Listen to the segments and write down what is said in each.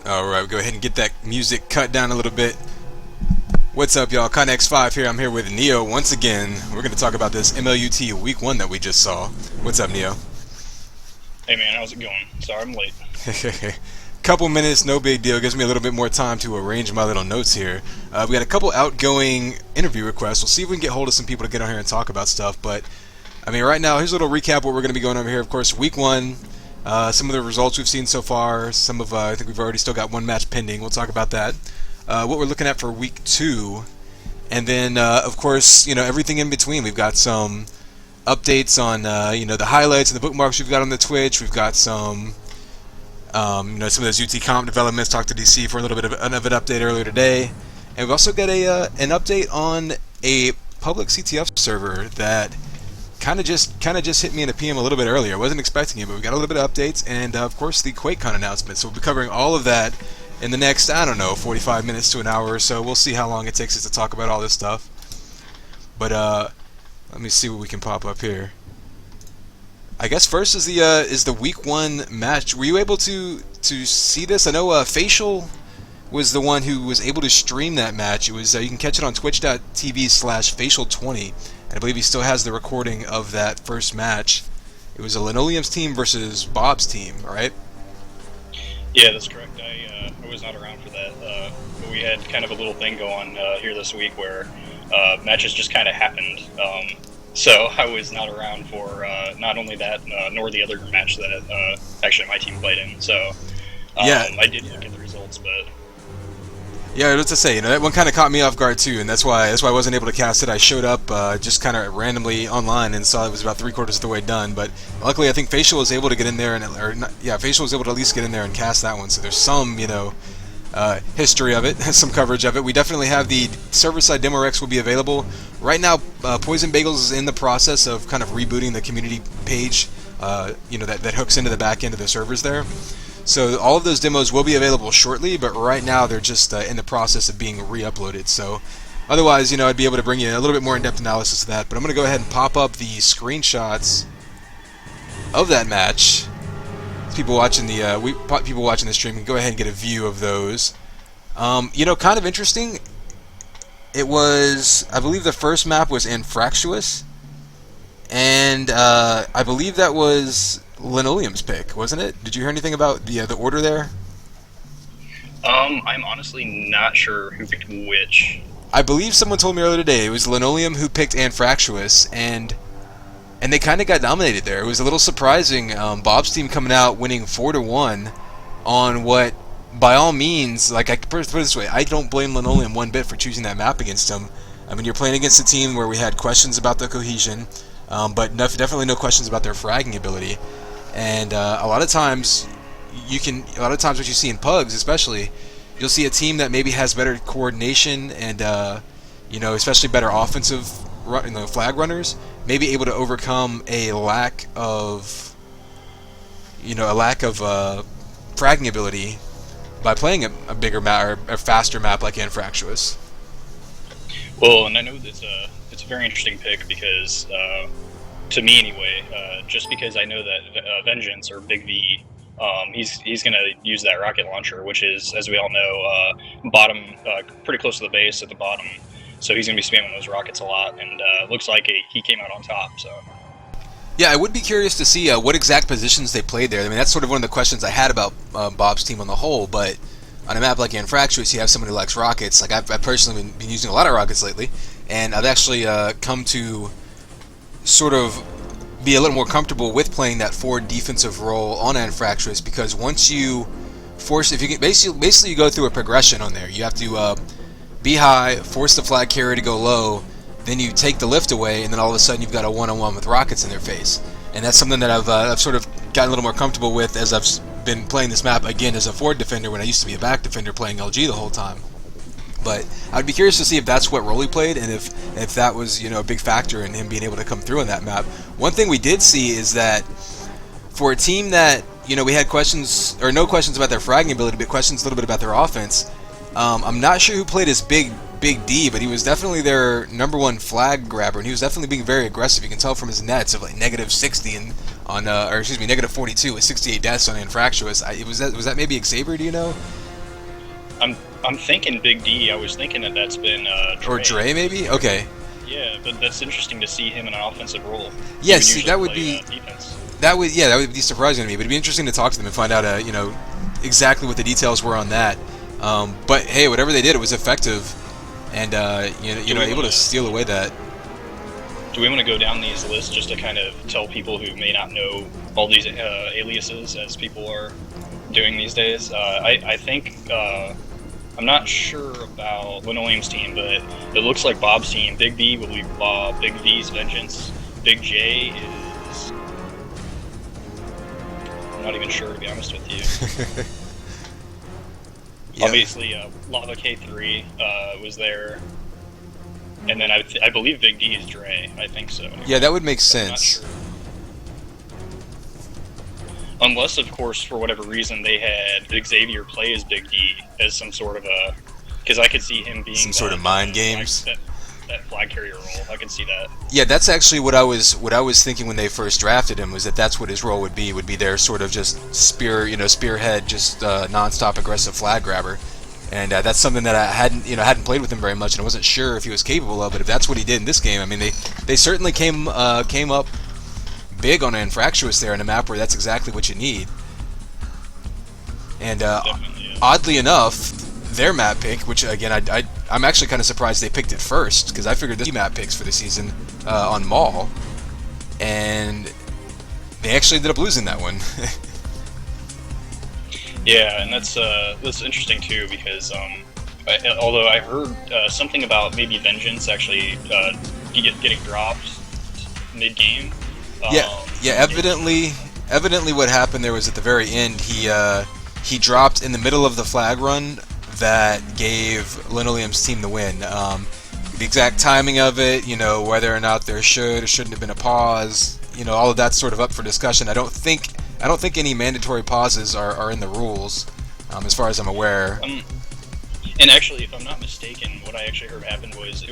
Alright, go ahead and get that music cut down a little bit. What's up, y'all? ConX5 here. I'm here with Neo once again. We're going to talk about this MLUT Week 1 that we just saw. What's up, Neo? Hey man, how's it going? Sorry I'm late. Couple minutes, no big deal. Gives me a little bit more time to arrange my little notes here. We got a couple outgoing interview requests. We'll see if we can get hold of some people to get on here and talk about stuff. But, I mean, right now, here's a little recap of what we're going to be going over here. Of course, Week 1, some of the results we've seen so far. Some of, I think we've already still got one match pending. We'll talk about that. What we're looking at for Week 2. And then, of course, everything in between. We've got some updates on, the highlights and the bookmarks we've got on the Twitch. We've got some... some of those UTComp developments. Talked to DC for a little bit of an update earlier today, and we've also got an update on a public CTF server that kind of just hit me in the PM a little bit earlier. I wasn't expecting it, but we got a little bit of updates, and of course the Quakecon announcement. So we'll be covering all of that in the next 45 minutes to an hour or so. We'll see how long it takes us to talk about all this stuff. But let me see what we can pop up here. I guess first is the Week 1 match. Were you able to see this? I know Facial was the one who was able to stream that match. It was you can catch it on twitch.tv/facial20, and I believe he still has the recording of that first match. It was a Linoleum's team versus Bob's team, right? Yeah, that's correct. I was not around for that, but we had kind of a little thing going here this week where matches just kind of happened. So I was not around for not only that, nor the other match that actually my team played in. So yeah, I did look at the results, but yeah, what's to say? That one kind of caught me off guard too, and that's why I wasn't able to cast it. I showed up just kind of randomly online and saw it was about 3/4 of the way done. But luckily, I think Facial was able to get in there Facial was able to at least get in there and cast that one. So there's some history of it, some coverage of it. We definitely have the server-side demo Rex will be available. Right now, Poison Bagels is in the process of kind of rebooting the community page, that hooks into the back end of the servers there. So all of those demos will be available shortly, but right now they're just in the process of being re-uploaded. So otherwise, I'd be able to bring you a little bit more in-depth analysis of that. But I'm going to go ahead and pop up the screenshots of that match. People watching the stream can go ahead and get a view of those. Kind of interesting. It was, I believe, the first map was Anfractuous, and I believe that was Linoleum's pick, wasn't it? Did you hear anything about the order there? I'm honestly not sure who picked which. I believe someone told me earlier today it was Linoleum who picked Anfractuous, and they kind of got dominated there. It was a little surprising. Bob's team coming out winning 4-1 on what, by all means, I put it this way, I don't blame Linoleum one bit for choosing that map against him. I mean, you're playing against a team where we had questions about the cohesion, but definitely no questions about their fragging ability. And a lot of times what you see in Pugs, especially, you'll see a team that maybe has better coordination and especially better offensive flag runners, may be able to overcome a lack of fragging ability by playing a bigger map or a faster map like Anfractuous. Well, and I know it's a very interesting pick because, to me anyway, just because I know that Vengeance or Big V, he's going to use that rocket launcher, which is, as we all know, bottom, pretty close to the base at the bottom. So he's going to be spamming those rockets a lot, and looks like he came out on top. So yeah, I would be curious to see what exact positions they played there. I mean, that's sort of one of the questions I had about Bob's team on the whole, but on a map like Anfractuous, you have someone who likes rockets. Like, I've personally been using a lot of rockets lately, and I've actually come to sort of be a little more comfortable with playing that forward defensive role on Anfractuous, because once you basically you go through a progression on there. You have to be high, force the flag carrier to go low, then you take the lift away, and then all of a sudden you've got a one-on-one with rockets in their face. And that's something that I've sort of gotten a little more comfortable with as I've been playing this map again as a forward defender when I used to be a back defender playing LG the whole time. But I'd be curious to see if that's what role he played, and if that was a big factor in him being able to come through in that map. One thing we did see is that for a team that we had questions or no questions about their fragging ability, but questions a little bit about their offense. I'm not sure who played as Big D, but he was definitely their #1 flag grabber, and he was definitely being very aggressive. You can tell from his nets of like -60 and on, -42 with 68 deaths on Anfractuous. Was that maybe Xavier? Do you know? I'm thinking Big D. I was thinking that that's been Or Dre, maybe? Okay. Yeah, but that's interesting to see him in an offensive role. Yeah, see, that would be... defense. That would be surprising to me, but it'd be interesting to talk to them and find out, exactly what the details were on that. But hey, whatever they did, it was effective, and able to steal away that. Do we want to go down these lists just to kind of tell people who may not know all these aliases as people are doing these days? I think I'm not sure about Linoleum's team, but it looks like Bob's team. Big B will be Bob. Big V's Vengeance. Big J is... I'm not even sure, to be honest with you. Yeah. Obviously, Lava K3 was there. And then I believe Big D is Dre. I think so. Yeah, that would make sense. Sure. Unless, of course, for whatever reason, they had Xavier play as Big D as some sort of a... Because I could see him being... Some sort of mind games? That flag carrier role. I can see that. Yeah, that's actually what I was thinking when they first drafted him, was that's what his role would be their sort of just spearhead, just non-stop aggressive flag grabber. And that's something that I hadn't played with him very much, and I wasn't sure if he was capable of. But if that's what he did in this game, I mean, they certainly came up big on Infractuous there in a map where that's exactly what you need. And oddly enough, their map pick, which again I'm actually kind of surprised they picked it first, because I figured the map picks for the season on Maul, and they actually ended up losing that one. Yeah, and that's interesting too, because although I heard something about maybe Vengeance actually getting dropped mid-game. Evidently what happened there was at the very end he dropped in the middle of the flag run that gave Linoleum's team the win. The exact timing of it, whether or not there should or shouldn't have been a pause, all of that's sort of up for discussion. I don't think any mandatory pauses are in the rules, as far as I'm aware. And actually, if I'm not mistaken, what I actually heard happened was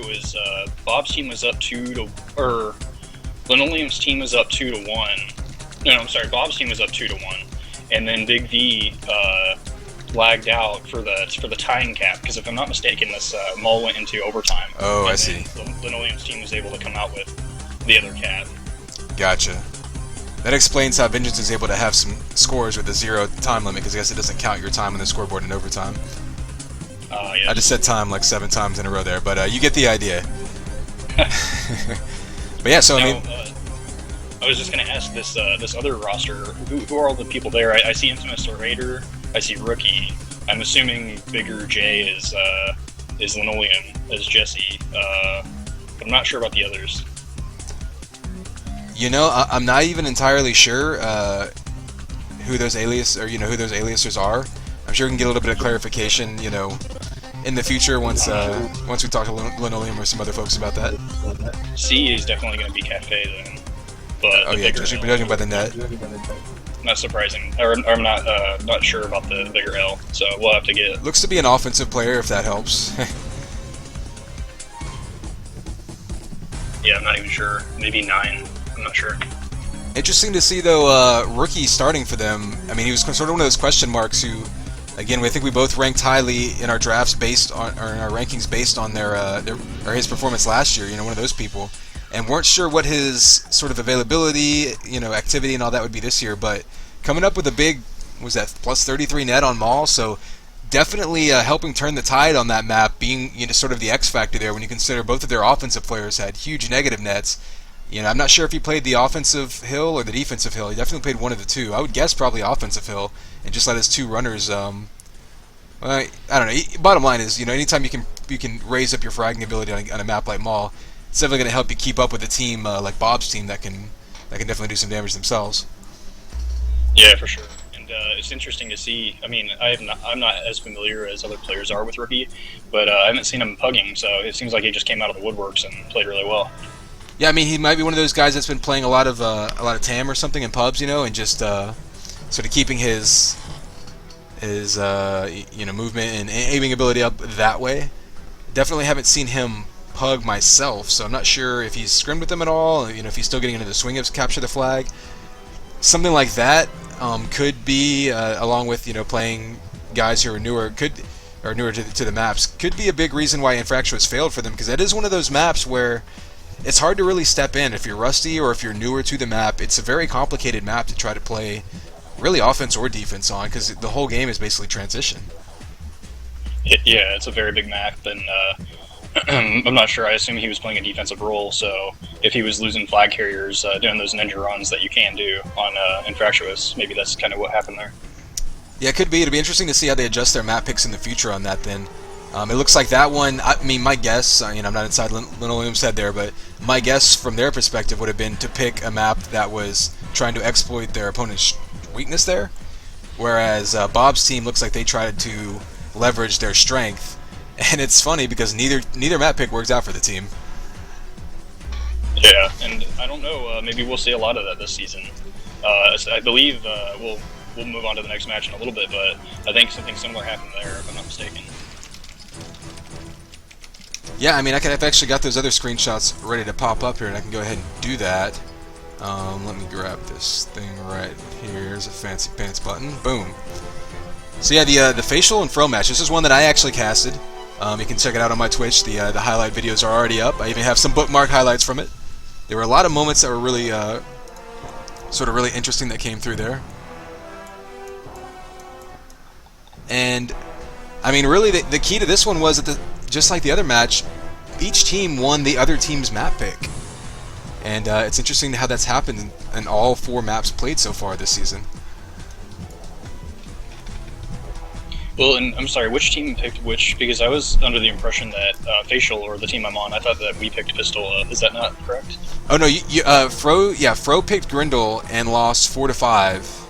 Bob's team was up 2-1. Linoleum's team was up 2-1. No, I'm sorry. Bob's team was up 2-1, and then Big V lagged out for the tying cap, because if I'm not mistaken, this Maul went into overtime. Oh, I see. Linoleum's team was able to come out with the other cap. Gotcha. That explains how Vengeance is able to have some scores with a 0 time limit, because I guess it doesn't count your time on the scoreboard in overtime. Yeah. I just said time like 7 times in a row there, but you get the idea. But yeah, so now, I was just going to ask this other roster, who are all the people there? I see Infamous Raider, I see Rookie. I'm assuming Bigger J is Linoleum as Jesse, but I'm not sure about the others. I'm not even entirely sure who those aliases are. I'm sure we can get a little bit of clarification, in the future once we talk to Linoleum or some other folks about that. C is definitely going to be Cafe then. But judging by the net. Not surprising, or I'm not sure about the bigger L. So we'll have to get. Looks to be an offensive player, if that helps. Yeah, I'm not even sure. Maybe 9. I'm not sure. Interesting to see though, Rookie starting for them. I mean, he was sort of one of those question marks who, again, I think we both ranked highly in our drafts based on, or in our rankings based on his performance last year. One of those people, and weren't sure what his sort of availability, activity and all that would be this year. But coming up with a big, was that plus 33 net on Maul? So definitely helping turn the tide on that map, being sort of the X factor there when you consider both of their offensive players had huge negative nets. I'm not sure if he played the offensive hill or the defensive hill. He definitely played one of the two. I would guess probably offensive hill, and just let his two runners. I don't know. Bottom line is, anytime you can raise up your fragging ability on a map like Maul, it's definitely going to help you keep up with a team like Bob's team that can definitely do some damage themselves. Yeah, for sure. And it's interesting to see. I mean, I'm not as familiar as other players are with Rookie, but I haven't seen him pugging, so it seems like he just came out of the woodworks and played really well. Yeah, I mean, he might be one of those guys that's been playing a lot of TAM or something in pubs, and just sort of keeping his movement and aiming ability up that way. Definitely haven't seen him pug myself, so I'm not sure if he's scrimmed with them at all. If he's still getting into the swing of capture the flag, something like that could be along with playing guys who are newer. or newer to the maps, could be a big reason why Infractuous failed for them, because that is one of those maps where it's hard to really step in. If you're rusty or if you're newer to the map, it's a very complicated map to try to play really offense or defense on, because the whole game is basically transition. Yeah, it's a very big map, and I'm not sure. I assume he was playing a defensive role, so if he was losing flag carriers doing those ninja runs that you can do on Infractuous, maybe that's kind of what happened there. Yeah, it could be. It'll be interesting to see how they adjust their map picks in the future on that then. It looks like that one, I mean, my guess, I'm not inside Linoleum's head there, but my guess from their perspective would have been to pick a map that was trying to exploit their opponent's weakness there, whereas Bob's team looks like they tried to leverage their strength, and it's funny because neither map pick works out for the team. Yeah, and I don't know, maybe we'll see a lot of that this season. I believe we'll move on to the next match in a little bit, but I think something similar happened there, if I'm not mistaken. Yeah, I mean, I've actually got those other screenshots ready to pop up here, and I can go ahead and do that. Let me grab this thing right here. There's a fancy pants button. Boom. So yeah, the facial and fro match. This is one that I actually casted. You can check it out on my Twitch. The highlight videos are already up. I even have some bookmark highlights from it. There were a lot of moments that were really, sort of really interesting that came through there. And I mean, really, the key to this one was that just like the other match, each team won the other team's map pick. And it's interesting how that's happened in all 4 maps played so far this season. Well, and I'm sorry, which team picked which? Because I was under the impression that Facial, or the team I'm on, I thought that we picked Pistola. Is that not correct? Oh no, Fro picked Grindel and lost 4-5,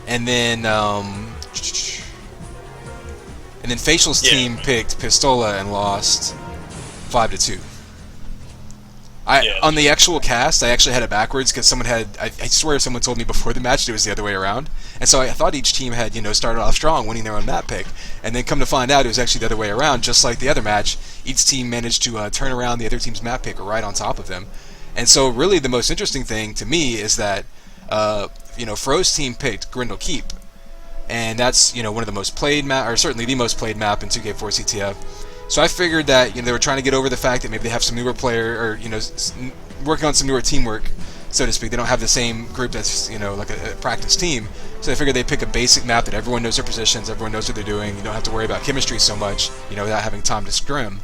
and then Facial's team picked Pistola and lost 5-2. On the actual cast, I actually had it backwards because someone had. I swear someone told me before the match it was the other way around, and so I thought each team had started off strong, winning their own map pick, and then come to find out it was actually the other way around. Just like the other match, each team managed to turn around the other team's map pick right on top of them, and so really the most interesting thing to me is that Fro's team picked Grindel Keep, and that's one of the most played map, or certainly the most played map in 2K4 CTF. So I figured that they were trying to get over the fact that maybe they have some newer player, or working on some newer teamwork, so to speak. They don't have the same group that's like a practice team. So I figured they'd pick a basic map that everyone knows their positions, everyone knows what they're doing. You don't have to worry about chemistry so much, without having time to scrim.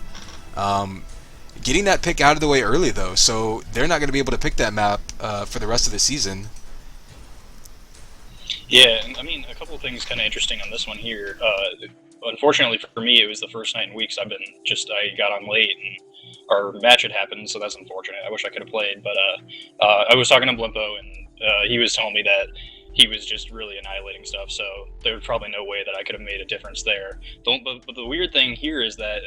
Getting that pick out of the way early though, so they're not going to be able to pick that map for the rest of the season. Yeah, and I mean, a couple of things kind of interesting on this one here. Unfortunately for me, it was the first night in weeks I got on late, and our match had happened, so that's unfortunate. I wish I could have played, but I was talking to Blimpo, and he was telling me that he was just really annihilating stuff, so there was probably no way that I could have made a difference there. But the weird thing here is that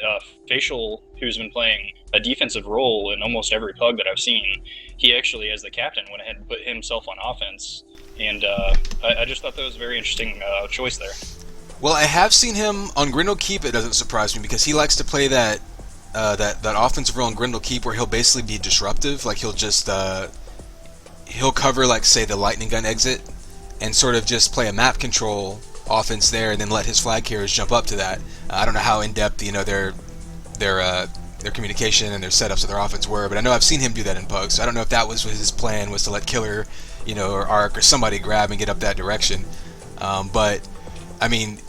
Facial, who's been playing a defensive role in almost every pug that I've seen, he actually, as the captain, went ahead and put himself on offense, and I just thought that was a very interesting choice there. Well, I have seen him on Grindel Keep. It doesn't surprise me because he likes to play that offensive role on Grindel Keep where he'll basically be disruptive. Like he'll just he'll cover, like, say, the lightning gun exit and sort of just play a map control offense there, and then let his flag carriers jump up to that. I don't know how in depth their communication and their setups of their offense were, but I know I've seen him do that in Pugs. So I don't know if that was his plan, was to let Killer, or Arc or somebody grab and get up that direction. But I mean,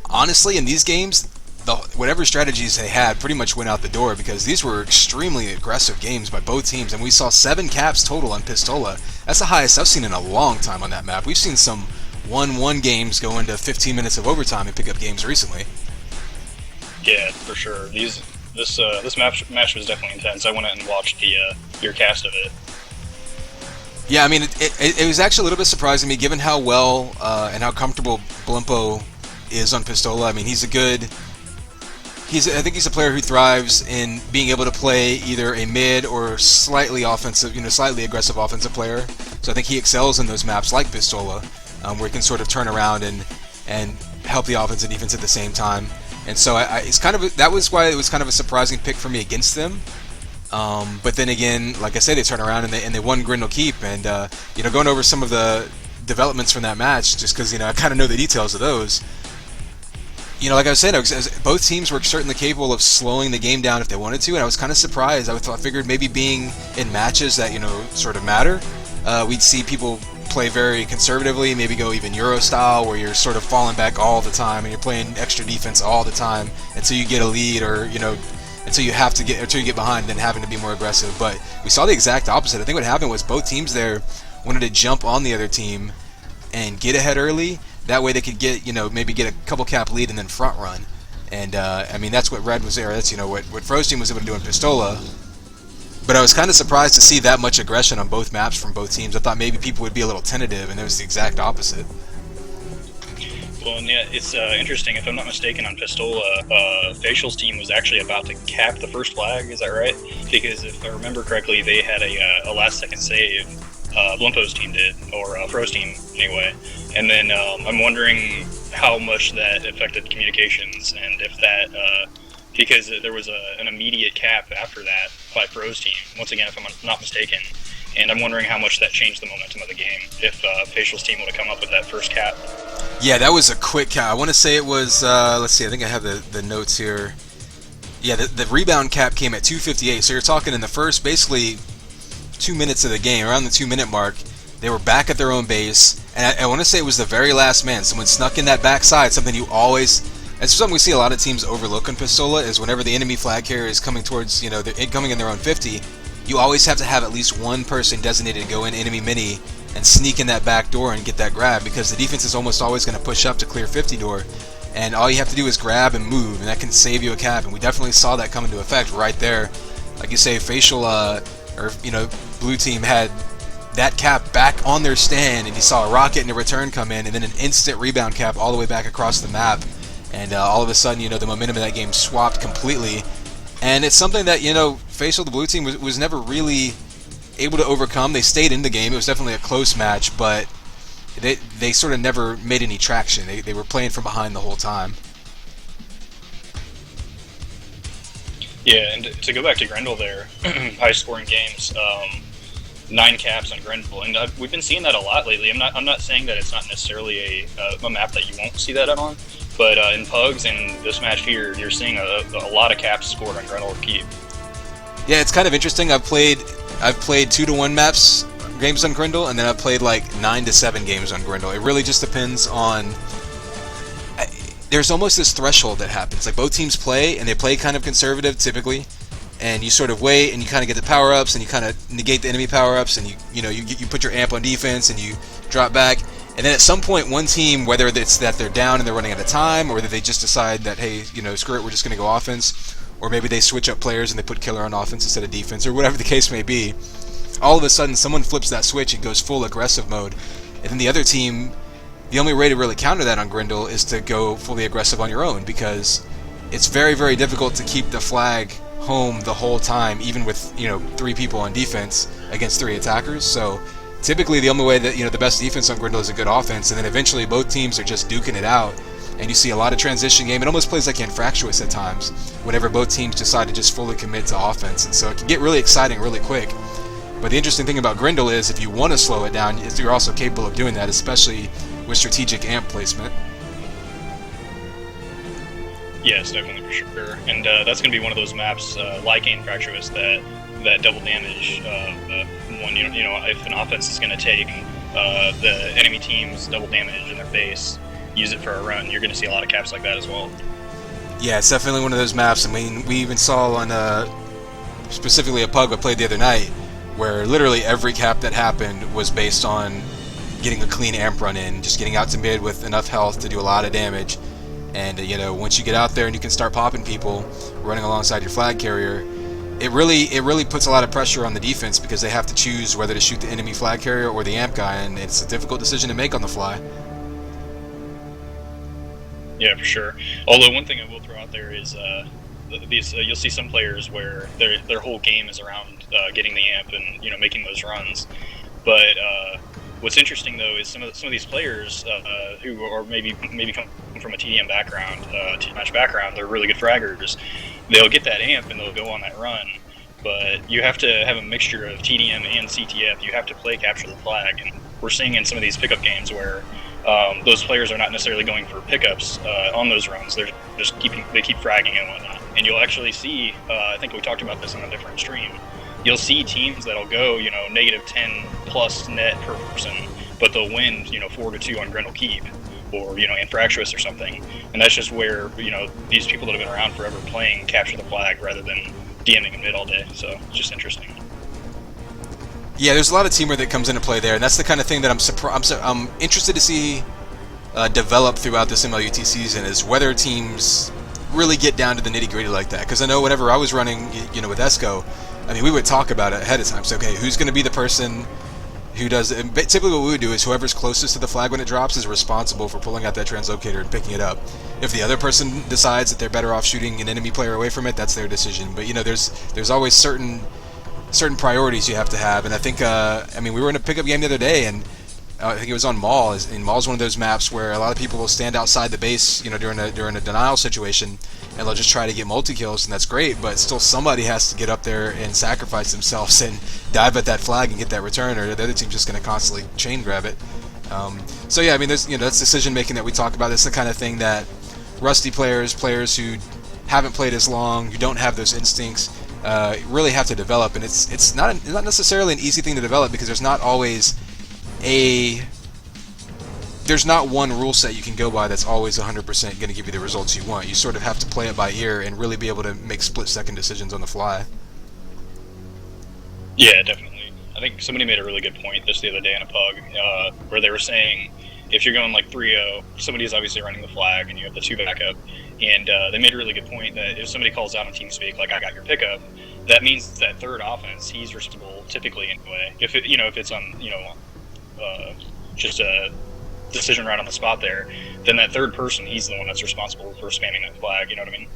honestly, in these games, whatever strategies they had pretty much went out the door, because these were extremely aggressive games by both teams, and we saw 7 caps total on Pistola. That's the highest I've seen in a long time on that map. We've seen some 1-1 games go into 15 minutes of overtime and pick up games recently. Yeah, for sure. This match was definitely intense. I went out and watched your cast of it. Yeah, I mean, it was actually a little bit surprising to me, given how well and how comfortable Blimpo is on Pistola. I mean, I think he's a player who thrives in being able to play either a mid or slightly offensive, slightly aggressive offensive player. So I think he excels in those maps like Pistola, where he can sort of turn around and help the offense and defense at the same time. And so that was why it was kind of a surprising pick for me against them. But then again, like I said, they turn around and they won Grindel Keep, and going over some of the developments from that match, just because I kind of know the details of those. Like I was saying, both teams were certainly capable of slowing the game down if they wanted to, and I was kind of surprised. I figured maybe being in matches that sort of matter, we'd see people play very conservatively, maybe go even Euro style, where you're sort of falling back all the time and you're playing extra defense all the time until you get a lead, or until you get behind, and then having to be more aggressive. But we saw the exact opposite. I think what happened was both teams there wanted to jump on the other team and get ahead early. That way they could get, maybe get a couple cap lead and then front run. And I mean, that's what Red was there. That's what Froze team was able to do in Pistola. But I was kind of surprised to see that much aggression on both maps from both teams. I thought maybe people would be a little tentative, and it was the exact opposite. Well, and yeah, it's interesting. If I'm not mistaken, on Pistola, Facial's team was actually about to cap the first flag. Is that right? Because if I remember correctly, they had a last-second save. Blumpo's team did, or Fro's team anyway. And then I'm wondering how much that affected communications, and if that, because there was an immediate cap after that by Fro's team, once again, if I'm not mistaken. And I'm wondering how much that changed the momentum of the game, if Facial's team would have come up with that first cap. Yeah, that was a quick cap. I want to say it was, let's see, I think I have the notes here. Yeah, the rebound cap came at 2:58, so you're talking in the first, basically, 2 minutes of the game, around the 2-minute mark, they were back at their own base, and I want to say it was the very last man. Someone snuck in that backside, something you always, it's something we see a lot of teams overlook in Pistola, is whenever the enemy flag carrier is coming towards, they're coming in their own 50, you always have to have at least one person designated to go in enemy mini and sneak in that back door and get that grab, because the defense is almost always going to push up to clear 50 door, and all you have to do is grab and move, and that can save you a cap, and we definitely saw that come into effect right there. Like you say, Facial, Blue team had that cap back on their stand, and you saw a rocket and a return come in, and then an instant rebound cap all the way back across the map, and all of a sudden, the momentum of that game swapped completely, and it's something that, Facial, the Blue team, was never really able to overcome. They stayed in the game. It was definitely a close match, but they sort of never made any traction. They were playing from behind the whole time. Yeah, and to go back to Grendel there, high-scoring games, 9 caps on Grendel, and we've been seeing that a lot lately. I'm not saying that it's not necessarily a map that you won't see that on, but in Pugs and this match here, you're seeing a lot of caps scored on Grendel Keep. Yeah, it's kind of interesting. I've played 2-to-1 maps games on Grendel, and then I've played like 9-to-7 games on Grendel. It really just depends on. There's almost this threshold that happens. Like, both teams play, and they play kind of conservative typically, and you sort of wait, and you kind of get the power-ups, and you kind of negate the enemy power-ups, and you put your amp on defense, and you drop back, and then at some point, one team, whether it's that they're down and they're running out of time, or that they just decide that, hey, screw it, we're just going to go offense, or maybe they switch up players and they put killer on offense instead of defense, or whatever the case may be, all of a sudden someone flips that switch and goes full aggressive mode, and then the other team, the only way to really counter that on Grendel is to go fully aggressive on your own, because it's very, very difficult to keep the flag home the whole time, even with 3 people on defense against 3 attackers. So typically the only way that the best defense on Grendel is a good offense, and then eventually both teams are just duking it out, and you see a lot of transition game. It almost plays like Infractuous at times whenever both teams decide to just fully commit to offense, and so it can get really exciting really quick. But the interesting thing about Grendel is, if you want to slow it down, you're also capable of doing that, especially with strategic amp placement. Yes, definitely, for sure. And that's going to be one of those maps like Infractuous that double damage one. If an offense is going to take the enemy team's double damage in their base, use it for a run, you're going to see a lot of caps like that as well. Yeah, it's definitely one of those maps. I mean, we even saw on specifically a pug I played the other night, where literally every cap that happened was based on getting a clean amp run in, just getting out to mid with enough health to do a lot of damage. And once you get out there and you can start popping people running alongside your flag carrier, it really puts a lot of pressure on the defense, because they have to choose whether to shoot the enemy flag carrier or the amp guy, and it's a difficult decision to make on the fly. Yeah, for sure. Although one thing I will throw out there is you'll see some players where their whole game is around getting the amp and making those runs. But what's interesting though is some of these players who are maybe come from a TDM background, match background, they're really good fraggers. They'll get that amp and they'll go on that run. But you have to have a mixture of TDM and CTF. You have to play capture the flag, and we're seeing in some of these pickup games where those players are not necessarily going for pickups on those runs. They're just they keep fragging and whatnot. And you'll actually see, I think we talked about this on a different stream, you'll see teams that'll go, negative 10 plus net per person, but they'll win, 4-2 on Grendel Keep, or, Infractuous or something. And that's just where, these people that have been around forever playing capture the flag rather than DMing in mid all day. So it's just interesting. Yeah, there's a lot of teamwork that comes into play there, and that's the kind of thing that I'm interested to see develop throughout this MLUT season, is whether teams really get down to the nitty-gritty like that. Because I know whenever I was running, with Esco, I mean, we would talk about it ahead of time. So, okay, who's going to be the person who does it? Typically what we would do is whoever's closest to the flag when it drops is responsible for pulling out that translocator and picking it up. If the other person decides that they're better off shooting an enemy player away from it, that's their decision. But, there's always certain priorities you have to have. And I think, we were in a pickup game the other day, and I think it was on Maul. And Maul's one of those maps where a lot of people will stand outside the base, during a denial situation, and they'll just try to get multi-kills, and that's great, but still somebody has to get up there and sacrifice themselves and dive at that flag and get that return, or the other team's just going to constantly chain grab it. So yeah, there's that's decision making that we talk about. It's the kind of thing that rusty players who haven't played as long, who don't have those instincts, really have to develop, and it's not necessarily an easy thing to develop, because there's not always there's not one rule set you can go by that's always 100% going to give you the results you want. You sort of have to play it by ear and really be able to make split-second decisions on the fly. Yeah, definitely. I think somebody made a really good point this the other day in a pug, where they were saying if you're going like 3-0, somebody's obviously running the flag and you have the 2 backup, and they made a really good point that if somebody calls out on TeamSpeak, like, I got your pickup, that means that third offense, he's responsible typically anyway. If it's on, just a decision right on the spot there, then that third person, he's the one that's responsible for spamming that flag, you know what I mean?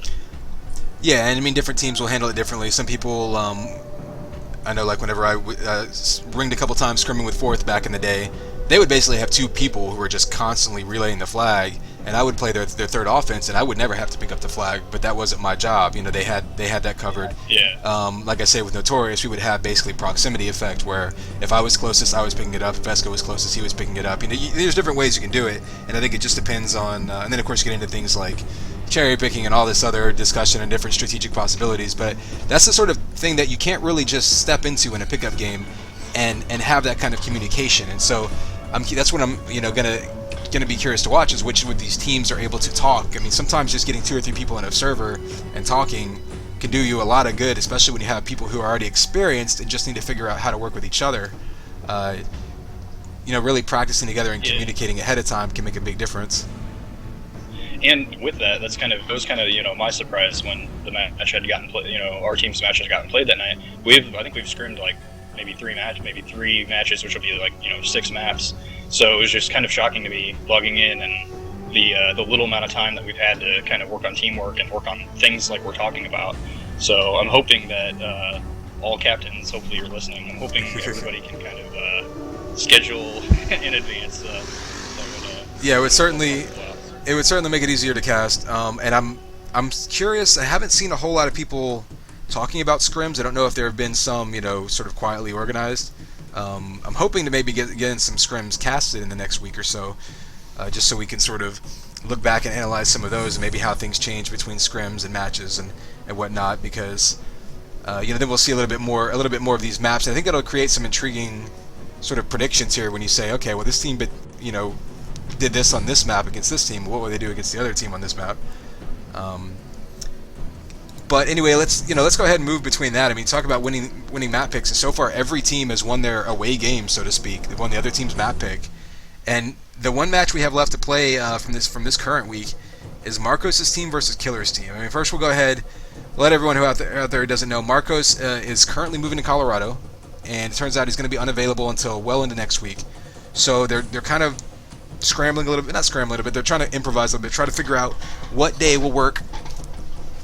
Yeah, and different teams will handle it differently. Some people, I know, like whenever I ringed a couple times scrimming with 4th back in the day, they would basically have 2 people who were just constantly relaying the flag, and I would play their third offense, and I would never have to pick up the flag, but that wasn't my job. They had that covered. Yeah. Like I say with Notorious, we would have basically proximity effect, where if I was closest, I was picking it up. If Vesco was closest, he was picking it up. There's different ways you can do it, and I think it just depends on. And then of course you get into things like cherry picking and all this other discussion and different strategic possibilities. But that's the sort of thing that you can't really just step into in a pickup game and have that kind of communication. And so that's what I'm gonna be curious to watch, is which of these teams are able to talk. Sometimes just getting 2 or 3 people in a server and talking can do you a lot of good, especially when you have people who are already experienced and just need to figure out how to work with each other. Really practicing together and communicating ahead of time can make a big difference. And with that, that was kind of my surprise when the match had gotten played. Our team's match had gotten played that night. I think we've scrimmed like maybe 3 matches, which will be like 6 maps. So it was just kind of shocking to be logging in, and the little amount of time that we've had to kind of work on teamwork and work on things like we're talking about. So I'm hoping that all captains, hopefully you're listening, I'm hoping everybody can kind of schedule in advance. Yeah, it would certainly make it easier to cast. And I'm curious. I haven't seen a whole lot of people talking about scrims. I don't know if there have been some, sort of quietly organized. I'm hoping to maybe get in some scrims casted in the next week or so, just so we can sort of look back and analyze some of those, and maybe how things change between scrims and matches and whatnot. Because then we'll see a little bit more of these maps. I think that'll create some intriguing sort of predictions here when you say, okay, well, this team, did this on this map against this team. What will they do against the other team on this map? But anyway, let's go ahead and move between that. Talk about winning map picks. And so far, every team has won their away game, so to speak. They've won the other team's map pick. And the one match we have left to play from this current week is Marcos' team versus Killer's team. First we'll go ahead, let everyone who out there doesn't know, Marcos is currently moving to Colorado, and it turns out he's going to be unavailable until well into next week. So they're kind of scrambling a little bit, not scrambling, but they're trying to improvise a little bit, try to figure out what day will work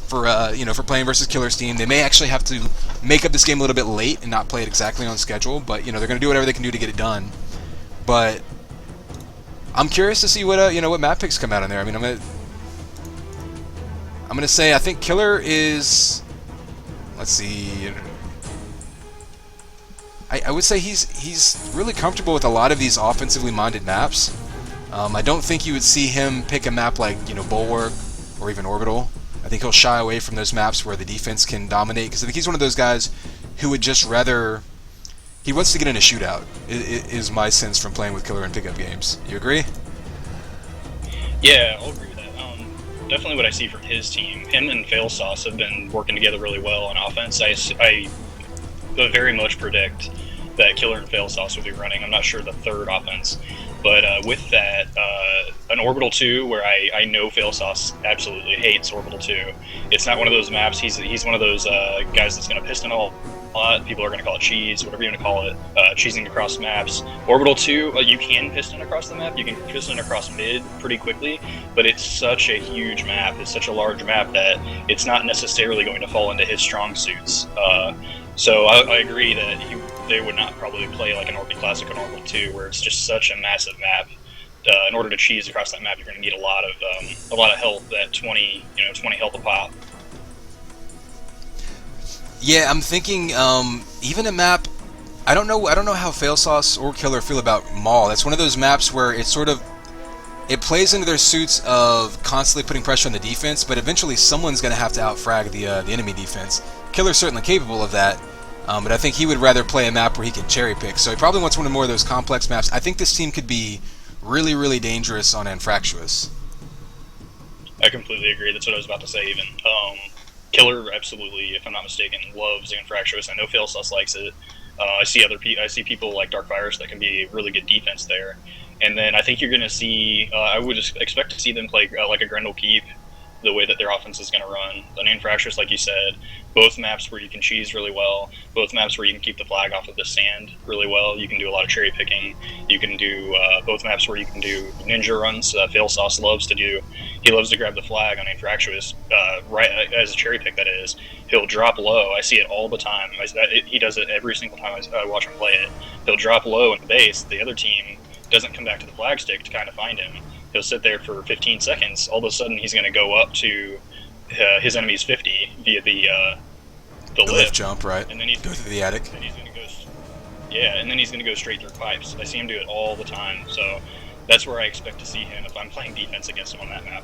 for playing versus Killer's team. They may actually have to make up this game a little bit late and not play it exactly on schedule, but they're going to do whatever they can do to get it done. But I'm curious to see what map picks come out in there. I'm gonna say I think Killer is. Let's see. I would say he's really comfortable with a lot of these offensively minded maps. I don't think you would see him pick a map like Bulwark or even Orbital. I think he'll shy away from those maps where the defense can dominate, because I think he's one of those guys who would just rather. He wants to get in a shootout, is my sense from playing with Killer in pickup games. You agree? Yeah, I'll agree with that. Definitely what I see from his team. Him and Failsauce have been working together really well on offense. I very much predict that Killer and Failsauce will be running. I'm not sure the third offense. But with that, an Orbital 2, where I know Failsauce absolutely hates Orbital 2. It's not one of those maps. He's one of those guys that's going to piston a lot. People are going to call it cheese, whatever you want to call it, cheesing across maps. Orbital 2, you can piston across the map. You can piston across mid pretty quickly, but it's such a huge map. It's such a large map that it's not necessarily going to fall into his strong suits. So I agree that they would not probably play like an Orbi Classic or Orbital 2, where it's just such a massive map. In order to cheese across that map, you're going to need a lot of health. That 20 health a pop. Yeah, I'm thinking even a map. I don't know how Failsauce or Killer feel about Maul. That's one of those maps where it plays into their suits of constantly putting pressure on the defense, but eventually someone's going to have to outfrag the enemy defense. Killer's certainly capable of that, but I think he would rather play a map where he can cherry pick. So he probably wants one of more of those complex maps. I think this team could be really, really dangerous on Anfractuous. I completely agree. That's what I was about to say. Even Killer, absolutely, if I'm not mistaken, loves Anfractuous. I know Failsauce likes it. I see people like Dark Virus that can be really good defense there. And then I think you're going to see. I would expect to see them play like a Grendel Keep, the way that their offense is going to run. An Anfractuous, like you said, both maps where you can cheese really well, both maps where you can keep the flag off of the sand really well. You can do a lot of cherry picking. You can do both maps where you can do ninja runs. Failsauce loves to do. He loves to grab the flag on Anfractuous right as a cherry pick. That is, he'll drop low. I see it all the time. He does it every single time I watch him play it. He'll drop low in the base. The other team doesn't come back to the flag stick to kind of find him. He'll sit there for 15 seconds. All of a sudden, he's going to go up to his enemy's 50 via the lift jump, right? And then he's go through the attic. Then he's going to go, and then he's going to go straight through pipes. I see him do it all the time. So that's where I expect to see him if I'm playing defense against him on that map.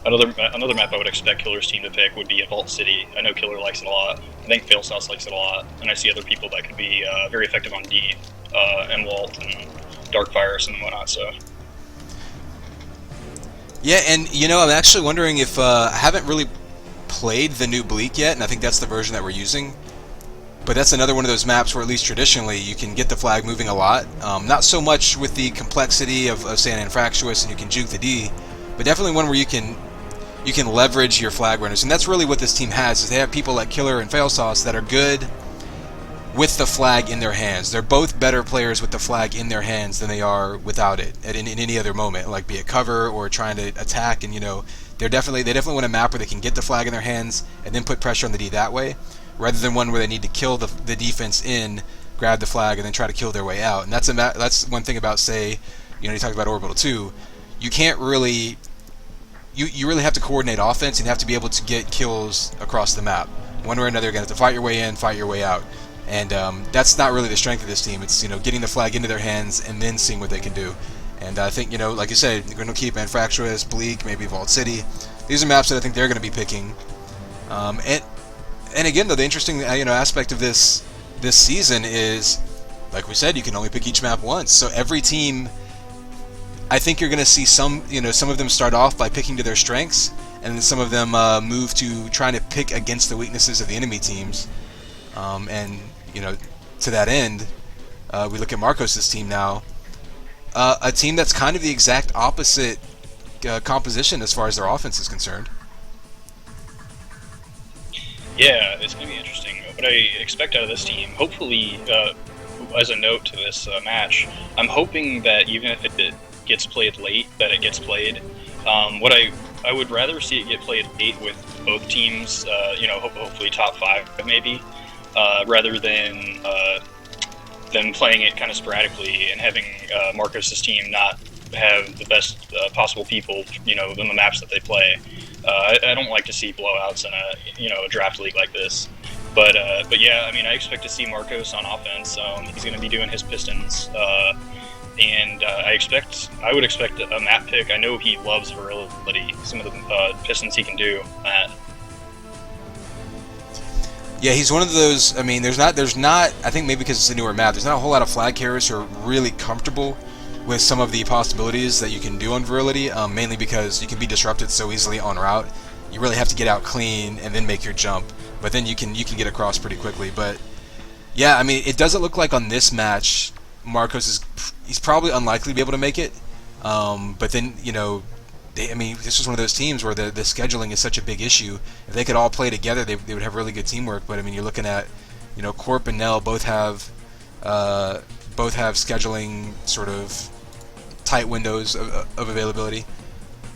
Another map I would expect Killer's team to pick would be a Vault City. I know Killer likes it a lot. I think Failsauce likes it a lot, and I see other people that could be very effective on D, and Walt and Dark Virus and whatnot. So. Yeah, and I'm actually wondering if I haven't really played the new Bleak yet, and I think that's the version that we're using. But that's another one of those maps where, at least traditionally, you can get the flag moving a lot. Not so much with the complexity of say, an Anfractuous, and you can juke the D, but definitely one where you can leverage your flag runners, and that's really what this team has. Is they have people like Killer and Failsauce that are good with the flag in their hands. They're both better players with the flag in their hands than they are without it in any other moment, like be it cover or trying to attack. And they definitely want a map where they can get the flag in their hands and then put pressure on the D that way, rather than one where they need to kill the defense in, grab the flag, and then try to kill their way out. And that's one thing about, say, you talked about Orbital 2. You can't really. You really have to coordinate offense, and you have to be able to get kills across the map. One way or another, you're going to have to fight your way in, fight your way out. And that's not really the strength of this team. It's getting the flag into their hands and then seeing what they can do. And I think, like you said, you're going to keep Anfractuous, Bleak, maybe Vault City. These are maps that I think they're going to be picking. And again, though, the interesting aspect of this season is, like we said, you can only pick each map once. So every team, I think you're going to see some of them start off by picking to their strengths, and then some of them move to trying to pick against the weaknesses of the enemy teams. And to that end, we look at Marcos' team now, a team that's kind of the exact opposite composition as far as their offense is concerned. Yeah, it's going to be interesting. What I expect out of this team, hopefully, as a note to this match, I'm hoping that even if it gets played late, that it gets played. What I would rather see it get played late with both teams, hopefully top 5 maybe, rather than playing it kind of sporadically and having Marcos' team not have the best possible people, in the maps that they play. I don't like to see blowouts in a draft league like this. But yeah, I mean, I expect to see Marcos on offense. He's going to be doing his Pistons, and I would expect a map pick. I know he loves virility. Some of the Pistons he can do that. Yeah, he's one of those. I mean, there's not. I think maybe because it's a newer map, there's not a whole lot of flag carriers who are really comfortable with some of the possibilities that you can do on virility. Mainly because you can be disrupted so easily en route. You really have to get out clean and then make your jump. But then you can get across pretty quickly. But yeah, I mean, it doesn't look like on this match Marcos he's probably unlikely to be able to make it. But then I mean, this was one of those teams where the scheduling is such a big issue. If they could all play together, they would have really good teamwork. But I mean, you're looking at Corp and Nell both have scheduling sort of tight windows of availability.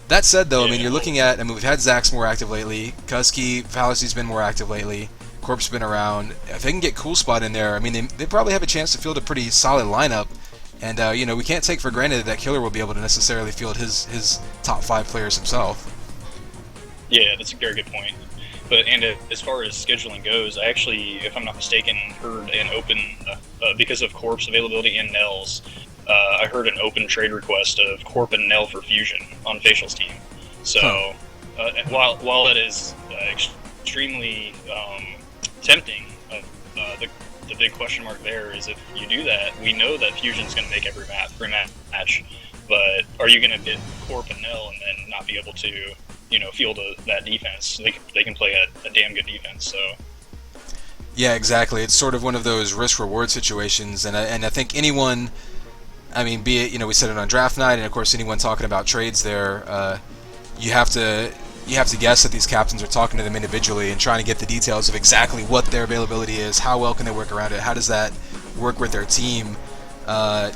That said, though, I mean, you're looking at, we've had Zach's more active lately. Kusky, Fallacy's been more active lately. Corp's been around. If they can get Cool Spot in there, I mean, they probably have a chance to field a pretty solid lineup. And, we can't take for granted that Killer will be able to necessarily field his top 5 players himself. Yeah, that's a very good point. And as far as scheduling goes, I actually, if I'm not mistaken, heard an open, because of Corp's availability and Nell's, I heard an open trade request of Corp and Nell for Fusion on Facial's team. So, while that is extremely tempting, the big question mark there is if you do that, we know that Fusion's going to make every match, but are you going to get Corp and Nell and then not be able to, field that defense? They can play a damn good defense, so... Yeah, exactly. It's sort of one of those risk-reward situations, and I think anyone... I mean, be it, we said it on draft night, and of course anyone talking about trades there, you have to guess that these captains are talking to them individually and trying to get the details of exactly what their availability is, how well can they work around it, how does that work with their team, not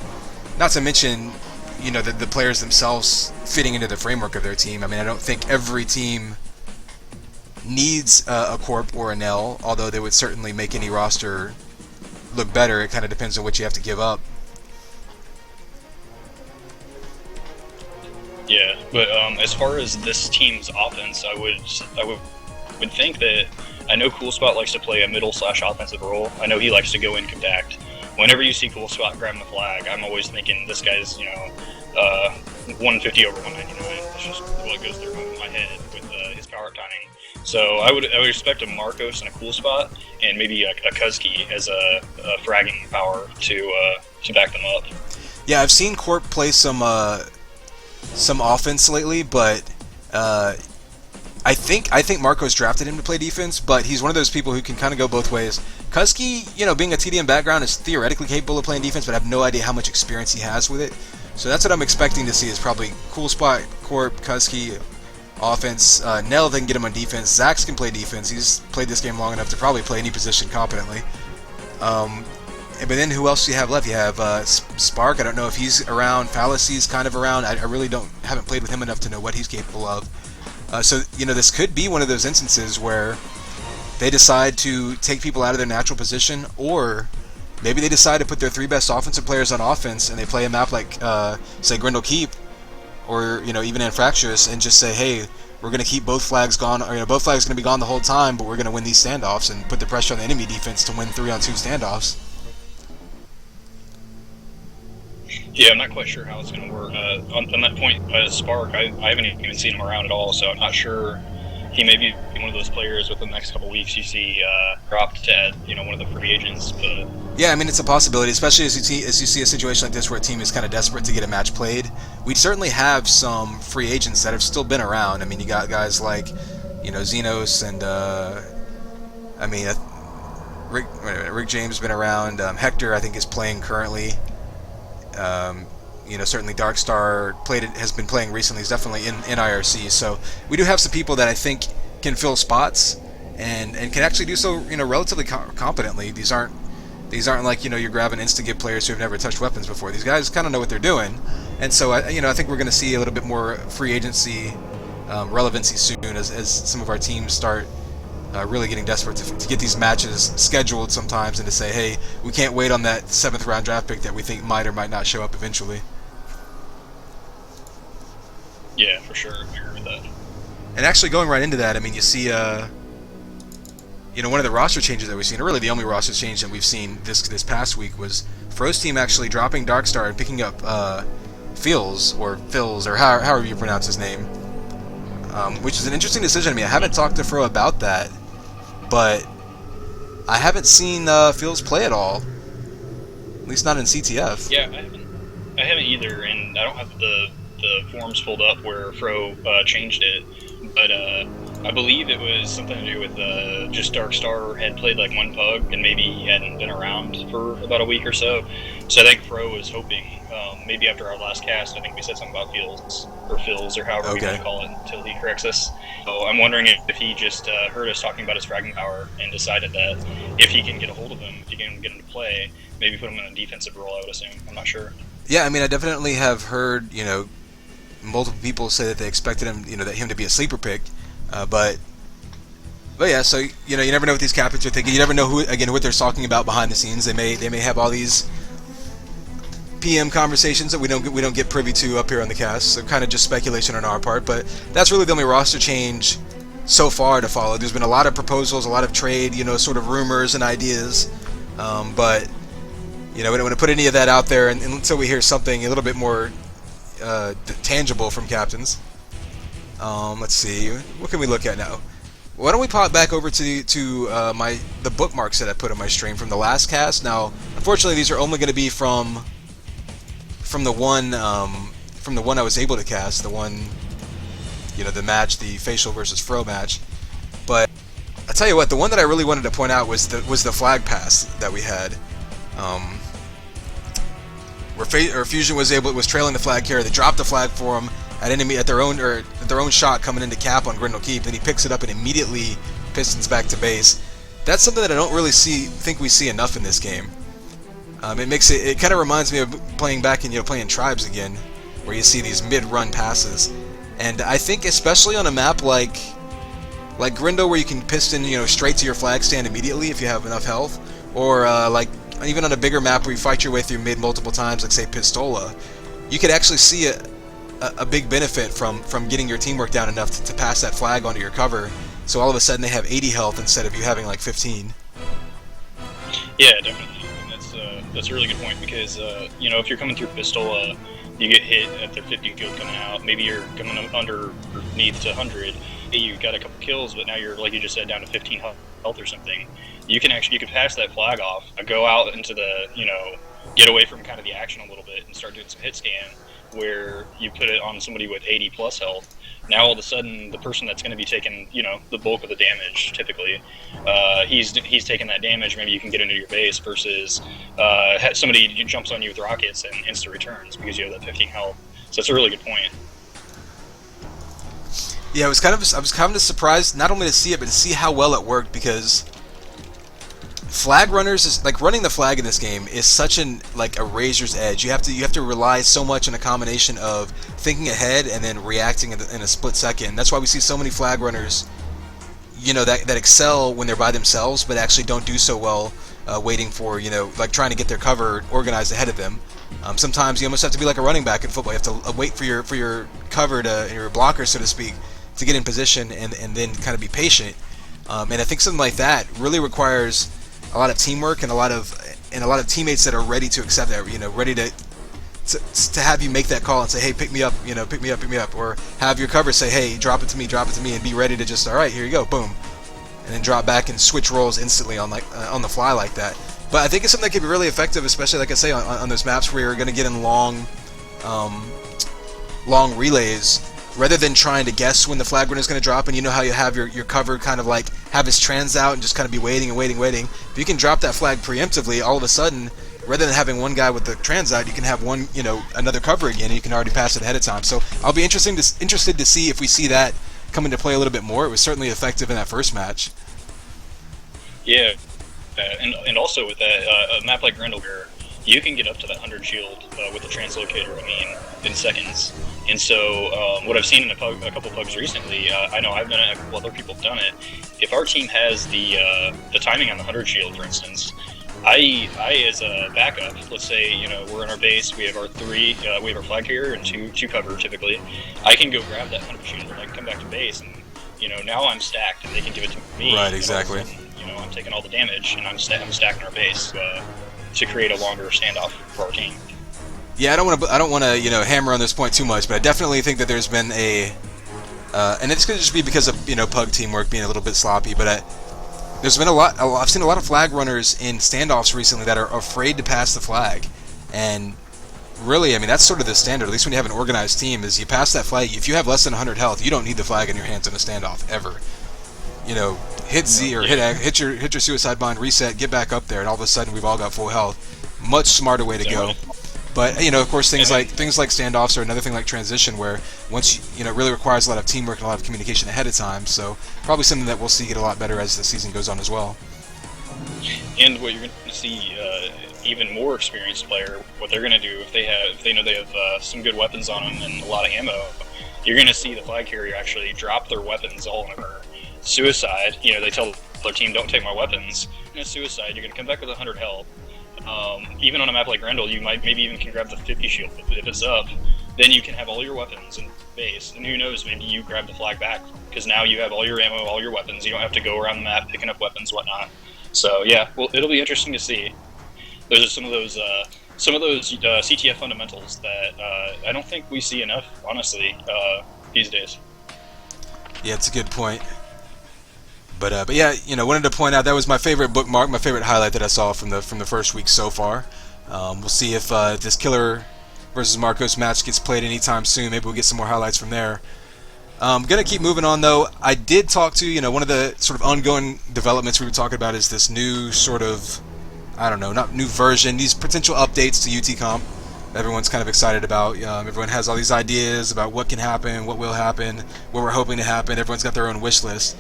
to mention, the players themselves fitting into the framework of their team. I mean, I don't think every team needs a Corp or a Nell, although they would certainly make any roster look better. It kind of depends on what you have to give up. Yeah, but as far as this team's offense, I would think that I know Cool Spot likes to play a middle/offensive role. I know he likes to go in compact. Whenever you see Cool Spot grabbing the flag, I'm always thinking this guy's 150 over 199. That's just what goes through my head with his power timing. So I would expect a Marcos and a Cool Spot, and maybe a Kusky as a fragging power to back them up. Yeah, I've seen Corp play some offense lately, but I think Marcos drafted him to play defense, but he's one of those people who can kind of go both ways. Kusky, being a TDM background, is theoretically capable of playing defense, but I have no idea how much experience he has with it. So that's what I'm expecting to see, is probably Cool Spot, Corp, Kusky, offense. Nell, they can get him on defense. Zax can play defense. He's played this game long enough to probably play any position competently. But then who else do you have left? You have Spark. I don't know if he's around. Fallacy's kind of around. I really haven't played with him enough to know what he's capable of. So this could be one of those instances where they decide to take people out of their natural position, or maybe they decide to put their 3 best offensive players on offense and they play a map like, say, Grindel Keep, or even Anfractious, and just say, hey, we're going to keep both flags gone, or both flags are going to be gone the whole time, but we're going to win these standoffs and put the pressure on the enemy defense to win 3-on-2 standoffs. Yeah, I'm not quite sure how it's going to work. On that point, Spark, I haven't even seen him around at all, so I'm not sure. He may be one of those players within the next couple of weeks you see dropped to one of the free agents. But yeah, I mean, it's a possibility, especially as you see a situation like this where a team is kind of desperate to get a match played. We certainly have some free agents that have still been around. I mean, you got guys like Xenos and Rick James has been around. Hector, I think, is playing currently. Certainly Darkstar has been playing recently. He's definitely in IRC. So we do have some people that I think can fill spots and can actually do so relatively competently. These aren't like you're grabbing insta-give players who have never touched weapons before. These guys kind of know what they're doing, and so I think we're going to see a little bit more free agency relevancy soon as some of our teams start really getting desperate to get these matches scheduled sometimes, and to say, hey, we can't wait on that 7th round draft pick that we think might or might not show up eventually. Yeah, for sure. I agree with that. And actually, going right into that, I mean, you see one of the roster changes that we've seen, or really the only roster change that we've seen this past week, was Fro's team actually dropping Darkstar and picking up Phils, or however you pronounce his name, which is an interesting decision to me. I haven't talked to Fro about that, but I haven't seen Phils play at all, at least not in CTF. Yeah, I haven't either, and I don't have the forms pulled up where Fro changed it, but I believe it was something to do with just Darkstar had played like one pug and maybe he hadn't been around for about a week or so. So I think Fro was hoping, maybe after our last cast, I think we said something about Phils or however we want to call it until he corrects us. So I'm wondering if he just heard us talking about his fragging power and decided that if he can get a hold of him, if he can get him to play, maybe put him in a defensive role, I would assume. I'm not sure. Yeah, I mean, I definitely have heard, multiple people say that they expected him, that him to be a sleeper pick, but yeah. So you never know what these captains are thinking. You never know what they're talking about behind the scenes. They may have all these PM conversations that we don't get privy to up here on the cast. So kind of just speculation on our part. But that's really the only roster change so far to follow. There's been a lot of proposals, a lot of trade, sort of rumors and ideas, but we don't want to put any of that out there until we hear something a little bit more tangible from captains. Let's see, what can we look at now? Why don't we pop back over to the bookmarks that I put on my stream from the last cast. Now, unfortunately, these are only going to be from the one I was able to cast, the one, the match, the Facial versus Fro match. But I tell you what, the one that I really wanted to point out was the flag pass that we had. Where Fusion was trailing the flag carrier. They dropped the flag for him at their own shot coming into cap on Grindel Keep. Then he picks it up and immediately pistons back to base. That's something that I don't really think we see enough in this game. It kind of reminds me of playing back in playing Tribes again, where you see these mid-run passes. And I think especially on a map like Grindel, where you can piston straight to your flag stand immediately if you have enough health, or even on a bigger map where you fight your way through mid multiple times, like say Pistola, you could actually see a big benefit from getting your teamwork down enough to pass that flag onto your cover, so all of a sudden they have 80 health instead of you having like 15. Yeah, definitely. And that's a really good point, because if you're coming through Pistola, you get hit at their 50 kill coming out. Maybe you're coming underneath to 100. You got a couple kills, but now you're, like you just said, down to 15 health or something. You can pass that flag off, go out into the, get away from kind of the action a little bit and start doing some hit scan, where you put it on somebody with 80 plus health. Now all of a sudden, the person that's going to be taking, the bulk of the damage, typically, he's taking that damage. Maybe you can get into your base versus somebody jumps on you with rockets and instant returns because you have that 15 health. So that's a really good point. Yeah, I was kind of surprised not only to see it, but to see how well it worked, because flag runners is running the flag in this game is such a razor's edge. You have to rely so much on a combination of thinking ahead and then reacting in a split second. That's why we see so many flag runners, that excel when they're by themselves, but actually don't do so well waiting for trying to get their cover organized ahead of them. Sometimes you almost have to be like a running back in football. You have to wait for your cover your blocker, so to speak, to get in position and then kind of be patient. And I think something like that really requires a lot of teamwork and a lot of teammates that are ready to accept that, ready to have you make that call and say, hey, pick me up, pick me up, or have your cover say, hey, drop it to me, and be ready to just, all right, here you go, boom, and then drop back and switch roles instantly on the fly like that. But I think it's something that can be really effective, especially like I say on those maps where you're going to get in long relays, rather than trying to guess when the flag runner is going to drop, and how you have your cover kind of have his trans out and just kind of be waiting. If you can drop that flag preemptively, all of a sudden, rather than having one guy with the trans out, you can have another cover again, and you can already pass it ahead of time. So I'll be interested to see if we see that come into play a little bit more. It was certainly effective in that first match. Yeah, and also with that, a map like Grindel, you can get up to that 100 shield with the translocator, in seconds. And so what I've seen in a couple pugs recently, I know I've done it, a couple other people have done it. If our team has the timing on the 100 shield, for instance, I as a backup, let's say we're in our base, we have our we have our flag carrier and two cover typically. I can go grab that 100 shield and I can come back to base, and now I'm stacked and they can give it to me. Right, exactly. I'm taking all the damage, and I'm stacking our base to create a longer standoff for our team. Yeah, I don't want to hammer on this point too much, but I definitely think that there's been and it's going to just be because of pug teamwork being a little bit sloppy, but there's been I've seen a lot of flag runners in standoffs recently that are afraid to pass the flag, and really, I mean, that's sort of the standard, at least when you have an organized team, is you pass that flag. If you have less than 100 health, you don't need the flag in your hands in a standoff, ever. Hit Z or hit your suicide bind, reset, get back up there, and all of a sudden we've all got full health. Much smarter way to go. But, of course, things like standoffs or another thing like transition, where once it really requires a lot of teamwork and a lot of communication ahead of time, so probably something that we'll see get a lot better as the season goes on as well. And what you're going to see, even more experienced player, what they're going to do if they know they have some good weapons on them and a lot of ammo, you're going to see the flag carrier actually drop their weapons all in a suicide. They tell their team, don't take my weapons. In a suicide, you're going to come back with 100 health. Even on a map like Grendel, you might maybe even can grab the 50 shield if it's up. Then you can have all your weapons in base, and who knows, maybe you grab the flag back, because now you have all your ammo, all your weapons. You don't have to go around the map picking up weapons, whatnot. So yeah, well, it'll be interesting to see. Those are some of those CTF fundamentals that I don't think we see enough, honestly, these days. Yeah, it's a good point. But yeah, wanted to point out that was my favorite bookmark, my favorite highlight that I saw from the first week so far. We'll see if this Killer versus Marcos match gets played anytime soon. Maybe we'll get some more highlights from there. I'm gonna keep moving on though. I did talk to one of the sort of ongoing developments we were talking about is this new sort of, I don't know, not new version, these potential updates to UTComp. Everyone's kind of excited about. Everyone has all these ideas about what can happen, what will happen, what we're hoping to happen. Everyone's got their own wish list.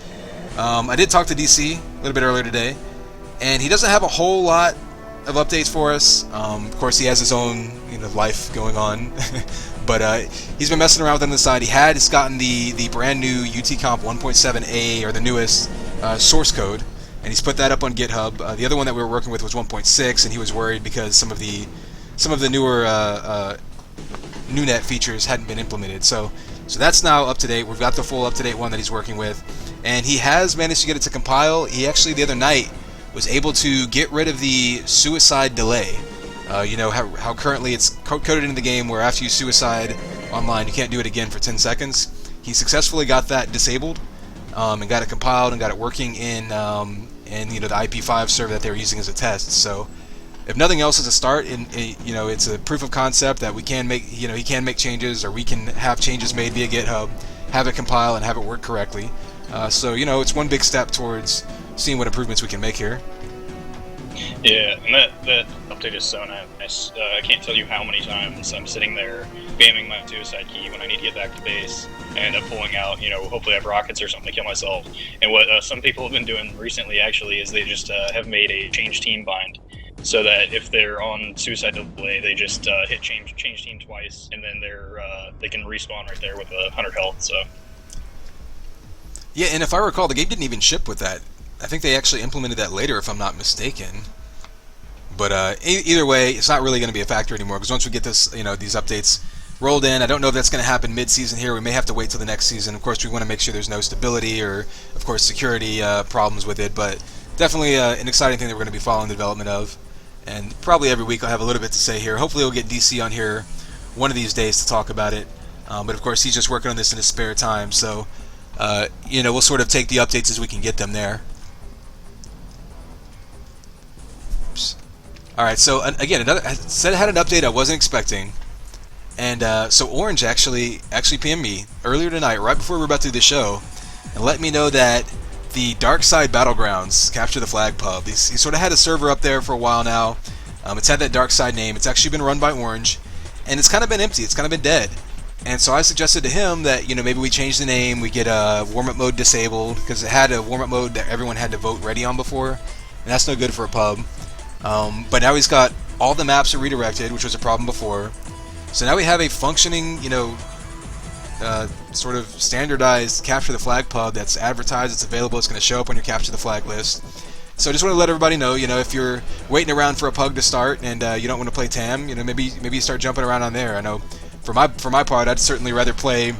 I did talk to DC a little bit earlier today, and he doesn't have a whole lot of updates for us. Of course, he has his own life going on, but he's been messing around with it on the side. He has gotten the brand new UTComp 1.7a, or the newest source code, and he's put that up on GitHub. The other one that we were working with was 1.6, and he was worried because some of the newer NewNet features hadn't been implemented. So that's now up to date. We've got the full up to date one that he's working with, and he has managed to get it to compile. He actually the other night was able to get rid of the suicide delay. How currently it's coded into the game where after you suicide online you can't do it again for 10 seconds. He successfully got that disabled and got it compiled and got it working in the IP5 server that they were using as a test. So if nothing else is a start, it's a proof of concept that we can make, he can make changes, or we can have changes made via GitHub, have it compile and have it work correctly. So it's one big step towards seeing what improvements we can make here. Yeah, and that update is so nice. I can't tell you how many times I'm sitting there spamming my suicide key when I need to get back to base, and end up pulling out, hopefully I have rockets or something to kill myself. And what some people have been doing recently, actually, is they just have made a change team bind, so that if they're on suicide delay, they just hit change team twice, and then they can respawn right there with 100 health. So. Yeah, and if I recall, the game didn't even ship with that. I think they actually implemented that later, if I'm not mistaken. But either way, it's not really going to be a factor anymore, because once we get this, these updates rolled in, I don't know if that's going to happen mid-season here. We may have to wait till the next season. Of course, we want to make sure there's no stability or, of course, security problems with it. But definitely an exciting thing that we're going to be following the development of. And probably every week I'll have a little bit to say here. Hopefully we'll get DC on here one of these days to talk about it. But of course, he's just working on this in his spare time. So, we'll sort of take the updates as we can get them there. Oops. All right, so again, I said I had an update I wasn't expecting, and so Orange actually PM'd me earlier tonight, right before we were about to do the show, and let me know that the Dark Side Battlegrounds Capture the Flag pub. He sort of had a server up there for a while now. It's had that Dark Side name. It's actually been run by Orange, and it's kind of been empty. It's kind of been dead. And so I suggested to him that maybe we change the name, we get a warm-up mode disabled, because it had a warm-up mode that everyone had to vote ready on before, and that's no good for a pub. But now he's got all the maps are redirected, which was a problem before. So now we have a functioning, sort of standardized Capture the Flag pub that's advertised, it's available, it's going to show up on your Capture the Flag list. So I just want to let everybody know, if you're waiting around for a pub to start and you don't want to play TAM, maybe you start jumping around on there. I know for my part, I'd certainly rather play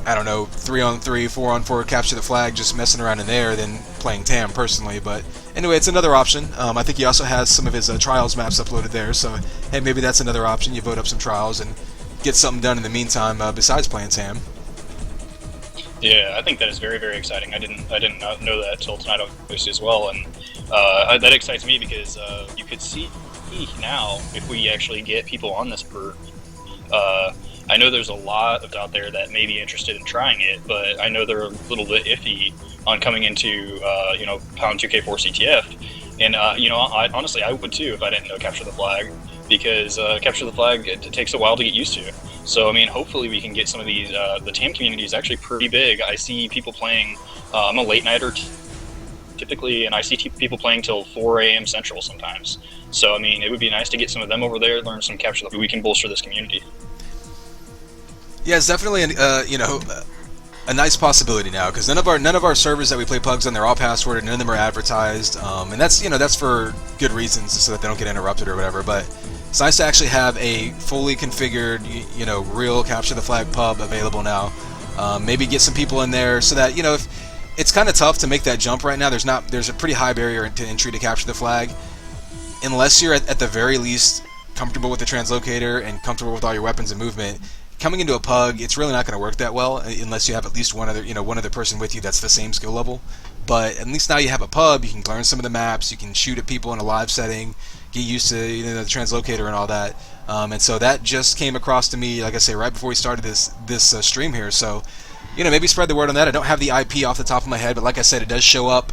I don't know, 3-on-3, 4-on-4, capture the flag, just messing around in there than playing TAM personally. But anyway, it's another option. I think he also has some of his trials maps uploaded there, so hey, maybe that's another option. You vote up some trials and get something done in the meantime besides playing TAM. Yeah, I think that is very, very exciting. I didn't know that till tonight, obviously, as well, and that excites me because you could see now if we actually get people on this for. I know there's a lot of out there that may be interested in trying it, but I know they're a little bit iffy on coming into Pound 2K4 CTF, and honestly I would too if I didn't know Capture the Flag, because Capture the Flag it takes a while to get used to. So I mean, hopefully we can get some of these. The TAM community is actually pretty big. I see people playing. I'm a late nighter typically, and I see people playing till 4 a.m. Central sometimes. So I mean, it would be nice to get some of them over there, learn some Capture the Flag. We can bolster this community. Yeah, it's definitely a nice possibility now, because none of our servers that we play pugs on, they're all passworded, none of them are advertised, and that's for good reasons, so that they don't get interrupted or whatever. But it's nice to actually have a fully configured, real Capture the Flag pub available now. Maybe get some people in there so that if it's kind of tough to make that jump right now. There's a pretty high barrier to entry to Capture the Flag, unless you're at the very least comfortable with the translocator and comfortable with all your weapons and movement. Coming into a pug, it's really not going to work that well unless you have at least one other person with you that's the same skill level. But at least now you have a pub, you can learn some of the maps, you can shoot at people in a live setting, get used to the translocator and all that. And so that just came across to me, like I say, right before we started this stream here. So maybe spread the word on that. I don't have the IP off the top of my head, but like I said, it does show up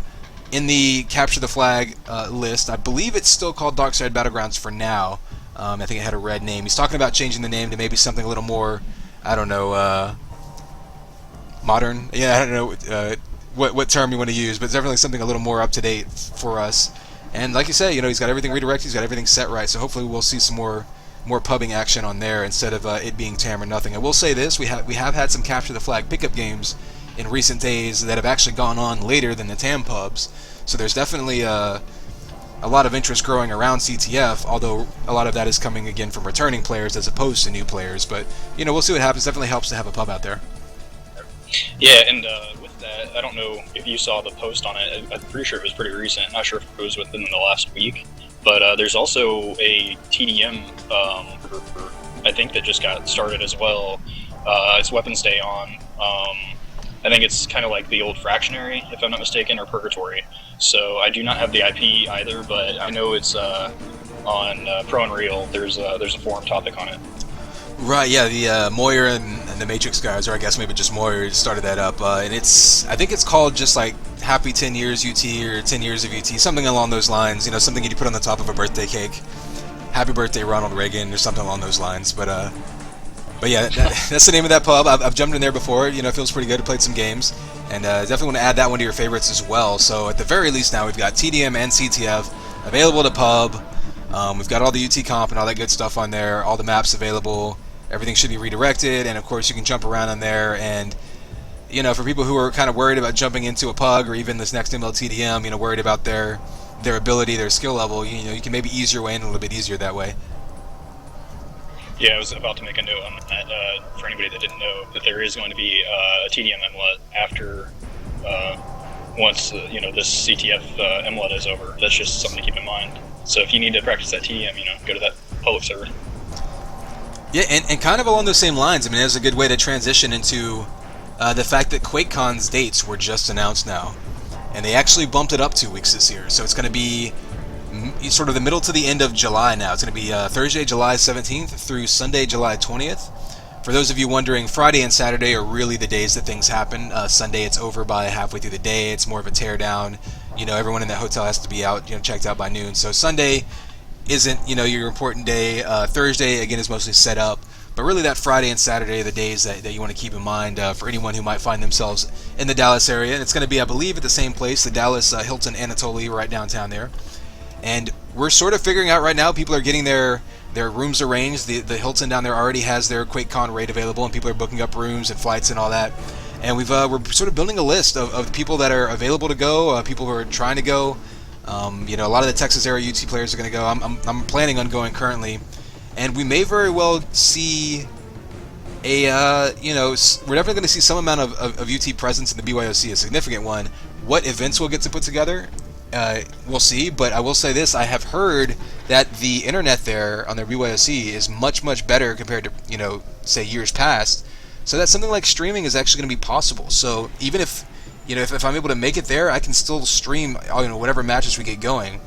in the Capture the Flag list. I believe it's still called Darkside Battlegrounds for now. I think it had a red name. He's talking about changing the name to maybe something a little more, I don't know, modern. Yeah, I don't know what term you want to use, but it's definitely something a little more up to date for us. And like you say, he's got everything redirected, he's got everything set right. So hopefully we'll see some more pubbing action on there instead of it being TAM or nothing. I will say this: we have had some Capture the Flag pickup games in recent days that have actually gone on later than the TAM pubs. So there's definitely a lot of interest growing around CTF, although a lot of that is coming again from returning players as opposed to new players. But we'll see what happens. Definitely helps to have a pub out there. Yeah, and with that, I don't know if you saw the post on it. I'm pretty sure it was pretty recent. Not sure if it was within the last week, but there's also a TDM I think that just got started as well. It's Weapons Day on. I think it's kind of like the old Fractionary, if I'm not mistaken, or Purgatory. So I do not have the IP either, but I know it's on Pro and Real. There's a forum topic on it. Right, yeah, the Moyer and the Matrix guys, or I guess maybe just Moyer, started that up, and I think it's called just like Happy 10 Years UT or 10 Years of UT, something along those lines. Something you put on the top of a birthday cake. Happy birthday, Ronald Reagan, or something along those lines. But yeah, that's the name of that pub. I've jumped in there before. It feels pretty good. I played some games, and definitely want to add that one to your favorites as well. So at the very least now we've got TDM and CTF available to pub. We've got all the UTComp and all that good stuff on there. All the maps available. Everything should be redirected, and of course you can jump around on there. And for people who are kind of worried about jumping into a pug or even this next MLTDM, worried about their ability, their skill level, you can maybe ease your way in a little bit easier that way. Yeah, I was about to make a note on that for anybody that didn't know that there is going to be a TDM MLUT after once this CTF MLUT is over. That's just something to keep in mind. So if you need to practice that TDM, go to that public server. Yeah, and kind of along those same lines, I mean, it's a good way to transition into the fact that Quakecon's dates were just announced now, and they actually bumped it up 2 weeks this year. So it's going to be sort of the middle to the end of July now. It's going to be Thursday, July 17th through Sunday, July 20th. For those of you wondering, Friday and Saturday are really the days that things happen. Sunday, it's over by halfway through the day. It's more of a teardown. Everyone in the hotel has to be out, checked out by noon. So Sunday isn't, your important day. Thursday, again, is mostly set up. But really that Friday and Saturday are the days that you want to keep in mind for anyone who might find themselves in the Dallas area. And it's going to be, I believe, at the same place, the Dallas Hilton Anatoly, right downtown there. And we're sort of figuring out right now, people are getting their rooms arranged. The Hilton down there already has their Quakecon rate available, and people are booking up rooms and flights and all that. And we're sort of building a list of people that are available to go, people who are trying to go. A lot of the Texas area UT players are going to go. I'm planning on going currently, and we may very well see we're definitely going to see some amount of UT presence in the BYOC, a significant one. What events we'll get to put together, we'll see. But I will say this: I have heard that the internet there on their BYOC is much, much better compared to say years past. So that something like streaming is actually going to be possible. So even if if I'm able to make it there, I can still stream whatever matches we get going.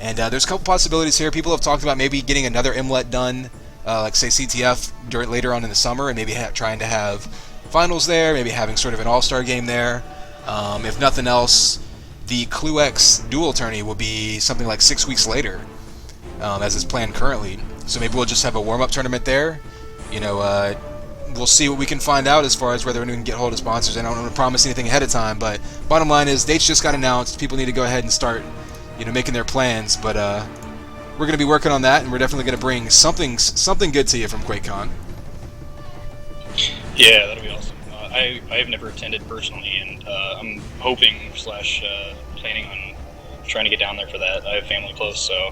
And there's a couple possibilities here. People have talked about maybe getting another Mlut done, like say CTF later on in the summer, and maybe trying to have finals there, maybe having sort of an all-star game there. If nothing else, the ClueX dual tourney will be something like 6 weeks later, as is planned currently. So maybe we'll just have a warm-up tournament there. We'll see what we can find out as far as whether we can get hold of sponsors. I don't want to promise anything ahead of time, but bottom line is dates just got announced. People need to go ahead and start making their plans. But we're going to be working on that, and we're definitely going to bring something good to you from Quakecon. Yeah, that'll be awesome. I have never attended personally, and I'm hoping / planning on trying to get down there for that. I have family close, so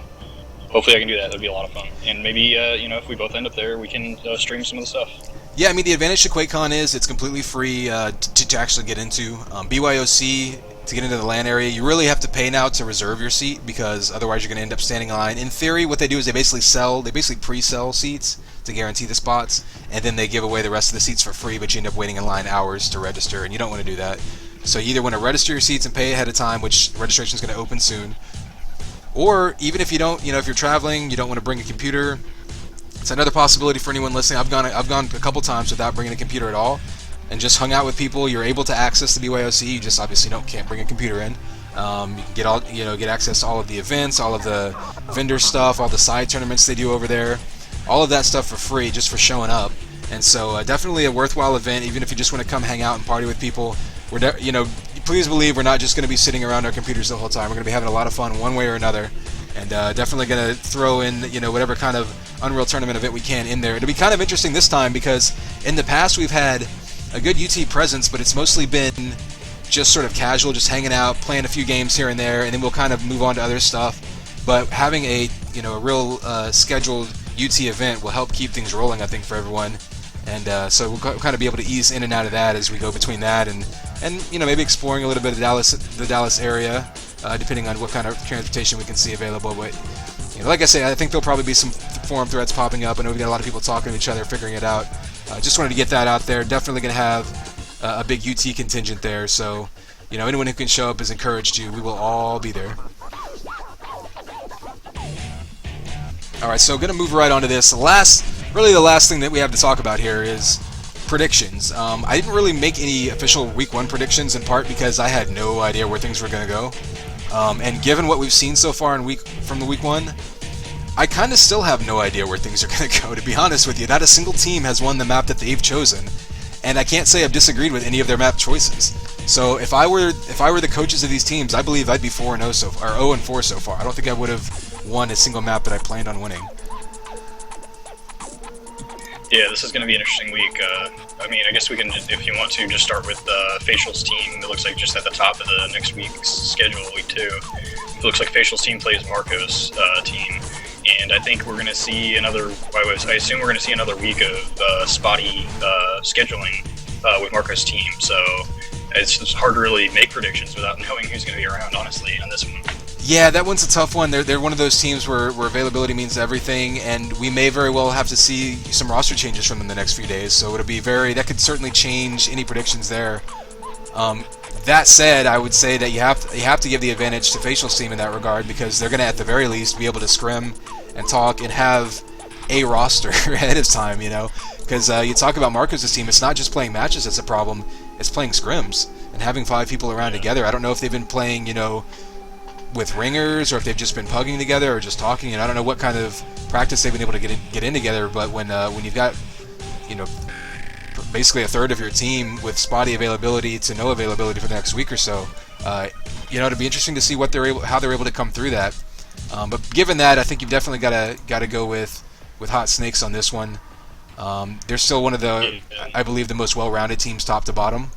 hopefully I can do that. That'd be a lot of fun. And maybe if we both end up there, we can stream some of the stuff. Yeah, I mean, the advantage to Quakecon is it's completely free to actually get into. BYOC, to get into the LAN area, you really have to pay now to reserve your seat, because otherwise you're going to end up standing in line. In theory, what they do is they basically pre-sell seats to guarantee the spots, and then they give away the rest of the seats for free, but you end up waiting in line hours to register, and you don't want to do that. So you either want to register your seats and pay ahead of time, which registration is going to open soon, or even if you don't, if you're traveling, you don't want to bring a computer. It's another possibility for anyone listening. I've gone a couple times without bringing a computer at all, and just hung out with people. You're able to access the BYOC. You just obviously can't bring a computer in. You can get access to all of the events, all of the vendor stuff, all the side tournaments they do over there, all of that stuff for free just for showing up. And so definitely a worthwhile event, even if you just want to come hang out and party with people. Please believe we're not just going to be sitting around our computers the whole time. We're going to be having a lot of fun one way or another. And definitely going to throw in, whatever kind of Unreal Tournament event we can in there. It'll be kind of interesting this time because in the past we've had a good UT presence, but it's mostly been just sort of casual, just hanging out, playing a few games here and there, and then we'll kind of move on to other stuff. But having a real scheduled UT event will help keep things rolling, I think, for everyone. And so we'll kind of be able to ease in and out of that as we go between that and maybe exploring a little bit of the Dallas area. Depending on what kind of transportation we can see available. But like I say, I think there'll probably be some forum threads popping up. I know we've got a lot of people talking to each other, figuring it out. Just wanted to get that out there. Definitely going to have a big UT contingent there. So, anyone who can show up is encouraged to. We will all be there. All right, so going to move right on to this. The last thing that we have to talk about here is predictions. I didn't really make any official Week 1 predictions, in part because I had no idea where things were going to go. And given what we've seen so far from the Week 1, I kind of still have no idea where things are going to go, to be honest with you. Not a single team has won the map that they've chosen, and I can't say I've disagreed with any of their map choices. So if I were the coaches of these teams, I believe I'd be 4-0 so far, or 0-4 so far. I don't think I would have won a single map that I planned on winning. Yeah, this is going to be an interesting week. I guess we can, if you want to, just start with Facial's team. It looks like just at the top of the next week's schedule, Week 2. It looks like Facial's team plays Marco's team. And I think we're going to see I assume we're going to see another week of spotty scheduling with Marco's team. So it's hard to really make predictions without knowing who's going to be around, honestly, on this one. Yeah, that one's a tough one. They're one of those teams where availability means everything, and we may very well have to see some roster changes from them the next few days. So it'll be that could certainly change any predictions there. That said, I would say that you have to give the advantage to Facial's team in that regard, because they're going to at the very least be able to scrim and talk and have a roster ahead of time. Because you talk about Marcos' team, it's not just playing matches that's a problem; it's playing scrims and having 5 people around together. I don't know if they've been playing, with ringers, or if they've just been pugging together or just talking, and I don't know what kind of practice they've been able to get in together. But when you've got basically a third of your team with spotty availability to no availability for the next week or so, it'll be interesting to see how they're able to come through that. But given that, I think you've definitely got to go with Hot Snakes on this one. They're still one of the, I believe, the most well-rounded teams top to bottom.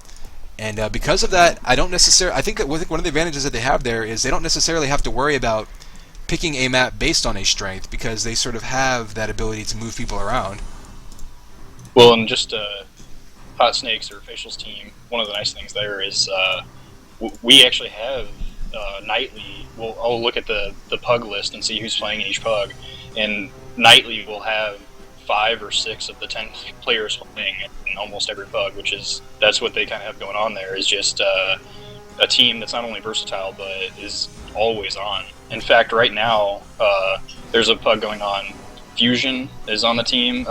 And because of that, I think that one of the advantages that they have there is they don't necessarily have to worry about picking a map based on a strength, because they sort of have that ability to move people around. Well, and just Hot Snakes or Facials team, one of the nice things there is we actually have nightly. I'll look at the pug list and see who's playing in each pug, and nightly we'll have 5 or 6 of the 10 players playing in almost every pug, that's what they kind of have going on there. Is just a team that's not only versatile but is always on. In fact, right now there's a pug going on. Fusion is on the team.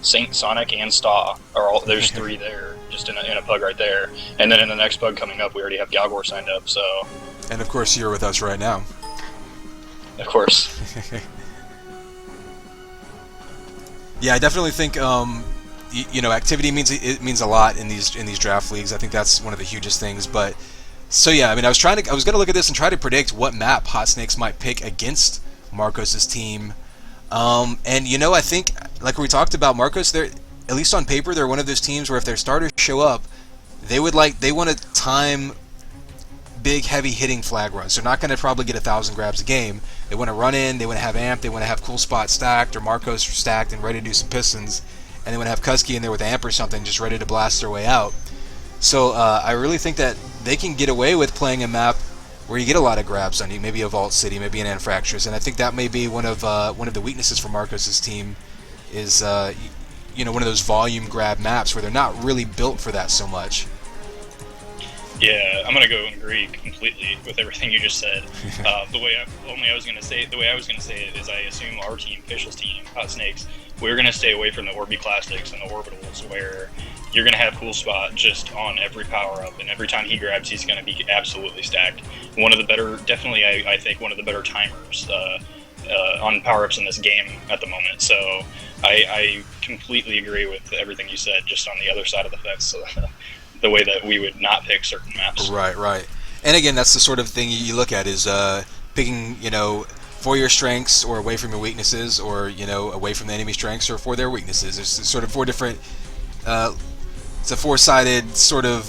Saint, Sonic, and Staw there's 3 there, just in a pug right there. And then in the next pug coming up, we already have Galgor signed up. So. And of course, you're with us right now. Of course. Yeah, I definitely think activity means a lot in these draft leagues. I think that's one of the hugest things. But so yeah, I mean, I was going to look at this and try to predict what map Hot Snakes might pick against Marcos's team. And I think, like we talked about, Marcos, they're, at least on paper, they're one of those teams where if their starters show up, they want to time big, heavy hitting flag runs. They're not going to probably get 1,000 grabs a game. They want to run in, they want to have amp, they want to have cool spot stacked, or Marcos stacked and ready to do some pistons, and they want to have Kusky in there with amp or something, just ready to blast their way out. So I really think that they can get away with playing a map where you get a lot of grabs on you, maybe a Vault City, maybe an Anfractures, and I think that may be one of the weaknesses for Marcos's team is one of those volume grab maps where they're not really built for that so much. Yeah, I'm gonna go and agree completely with everything you just said. The way I was gonna say it is, I assume our team, Officials team, Hot Snakes, we're gonna stay away from the Orbi Classics and the Orbitals, where you're gonna have cool spot just on every power up, and every time he grabs, he's gonna be absolutely stacked. One of the better, definitely, I think one of the better timers on power ups in this game at the moment. So I completely agree with everything you said. Just on the other side of the fence. The way that we would not pick certain maps. Right. And again, that's the sort of thing you look at is picking, for your strengths or away from your weaknesses, or, away from the enemy strengths or for their weaknesses. There's sort of 4 different, it's a 4-sided sort of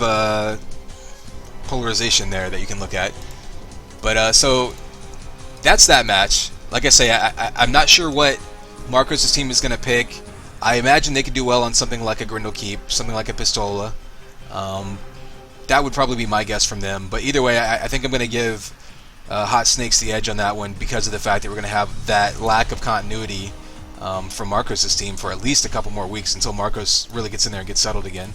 polarization there that you can look at. But so that's that match. Like I say, I'm not sure what Marcos' team is going to pick. I imagine they could do well on something like a Grindel Keep, something like a Pistola. That would probably be my guess from them. But either way, I think I'm going to give Hot Snakes the edge on that one because of the fact that we're going to have that lack of continuity from Marcos' team for at least a couple more weeks until Marcos really gets in there and gets settled again.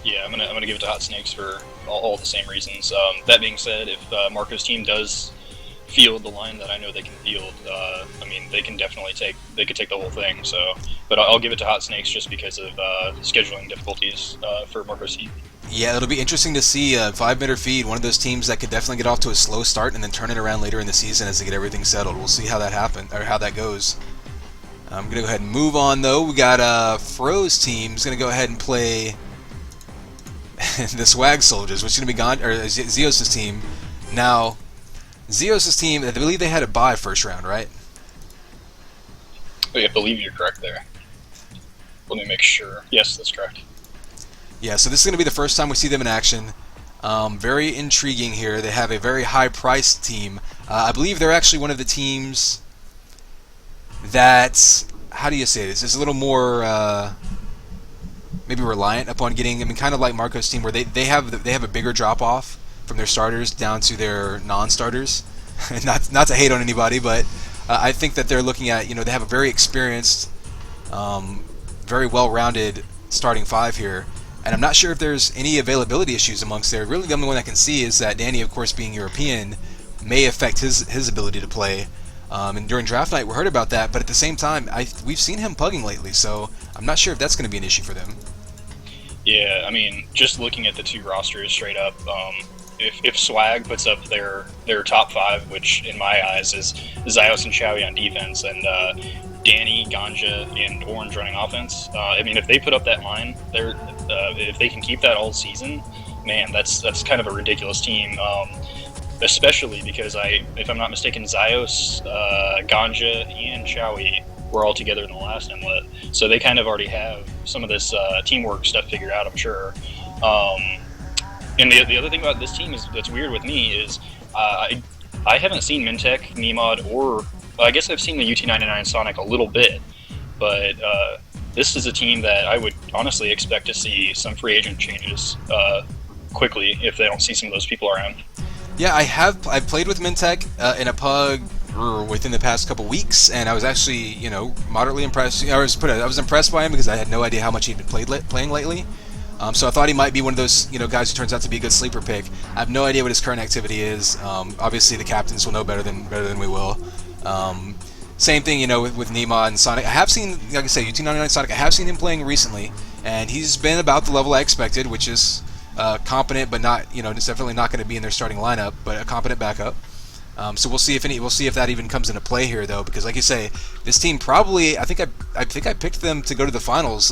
Yeah, I'm gonna give it to Hot Snakes for all the same reasons. That being said, if Marco's team does field the line that I know they can field, they can definitely take the whole thing. So, but I'll give it to Hot Snakes just because of scheduling difficulties for Marco's team. Yeah, it'll be interesting to see a 5-mitter feed, one of those teams that could definitely get off to a slow start and then turn it around later in the season as they get everything settled. We'll see how that happens, or how that goes. I'm going to go ahead and move on, though. We got Fro's team is going to go ahead and play the Swag Soldiers, which is going to be Zeos' team. Now, Zeos' team, I believe they had a bye first round, right? I believe you're correct there. Let me make sure. Yes, that's correct. Yeah, so this is going to be the first time we see them in action. Very intriguing here. They have a very high-priced team. I believe they're actually one of the teams that, how do you say this, is a little more maybe reliant upon getting, kind of like Marco's team, where they have a bigger drop-off from their starters down to their non-starters. not to hate on anybody, but I think that they're looking at, they have a very experienced, very well-rounded starting 5 here. And I'm not sure if there's any availability issues amongst there. Really, the only one I can see is that Danny, of course, being European, may affect his ability to play. And during draft night, we heard about that. But at the same time, we've seen him pugging lately, so I'm not sure if that's going to be an issue for them. Yeah, just looking at the 2 rosters straight up, if Swag puts up their top 5, which in my eyes is Zios and Chowie on defense, and Danny, Ganja, and Orange running offense. If they put up that line, if they can keep that all season, man, that's kind of a ridiculous team. Especially because if I'm not mistaken, Zios, Ganja, and Chowie were all together in the last inlet, so they kind of already have some of this teamwork stuff figured out, I'm sure. And the other thing about this team that's weird with me is I haven't seen Mintek, Nemod, or I guess I've seen the UT99 Sonic a little bit, but this is a team that I would honestly expect to see some free agent changes quickly if they don't see some of those people around. Yeah, I've played with Mintek in a pug within the past couple weeks, and I was actually, moderately impressed. I was impressed by him because I had no idea how much he'd been playing lately. So I thought he might be one of those, guys who turns out to be a good sleeper pick. I have no idea what his current activity is. Obviously, the captains will know better than we will. Same thing, with Nima and Sonic. I have seen, like I say, UT99 Sonic. I have seen him playing recently, and he's been about the level I expected, which is competent, but not, it's definitely not going to be in their starting lineup, but a competent backup. So we'll see if that even comes into play here, though, because like you say, this team probably, I think I picked them to go to the finals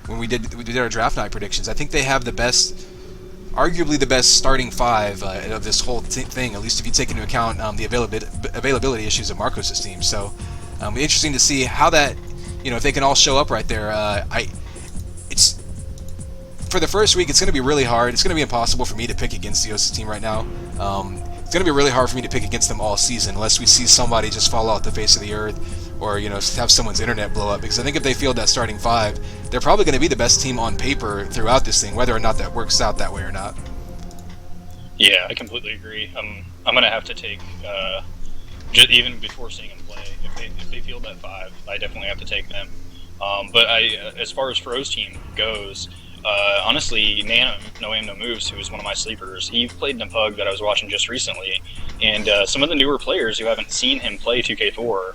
when we did our draft night predictions. I think they have arguably the best starting five of this whole thing, at least if you take into account the availability issues of Marcos' team. So it'll be interesting to see how that, if they can all show up right there. It's for the first week, it's going to be really hard. It's going to be impossible for me to pick against Zeos' team right now. It's going to be really hard for me to pick against them all season unless we see somebody just fall off the face of the earth or, have someone's internet blow up. Because I think if they field that starting five, they're probably going to be the best team on paper throughout this thing, whether or not that works out that way or not. Yeah, I completely agree. I'm going to have to take, just even before seeing them play, if they field that five, I definitely have to take them. But as far as Fro's team goes, honestly, No Aim No Moves, who was one of my sleepers, he played in a pug that I was watching just recently, and some of the newer players who haven't seen him play 2K4,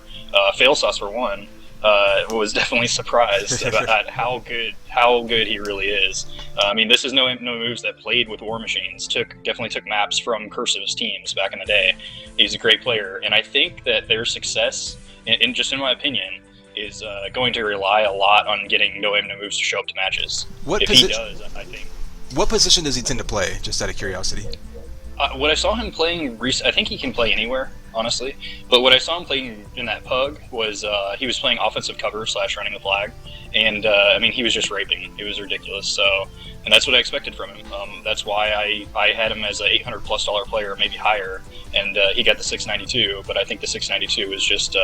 Failsauce for one, was definitely surprised about how good he really is. This is No Aim No Moves that played with War Machines, definitely took maps from Cursive's teams back in the day. He's a great player, and I think that their success, just in my opinion, is going to rely a lot on getting No Aim No Moves to show up to matches. If he does, I think. What position does he tend to play, just out of curiosity? What I saw him playing, I think he can play anywhere, honestly. But what I saw him playing in that pug was he was playing offensive cover / running the flag. And, he was just raping. It was ridiculous. So, and that's what I expected from him. That's why I had him as a $800+ player, maybe higher. And he got the 692, but I think the 692 is just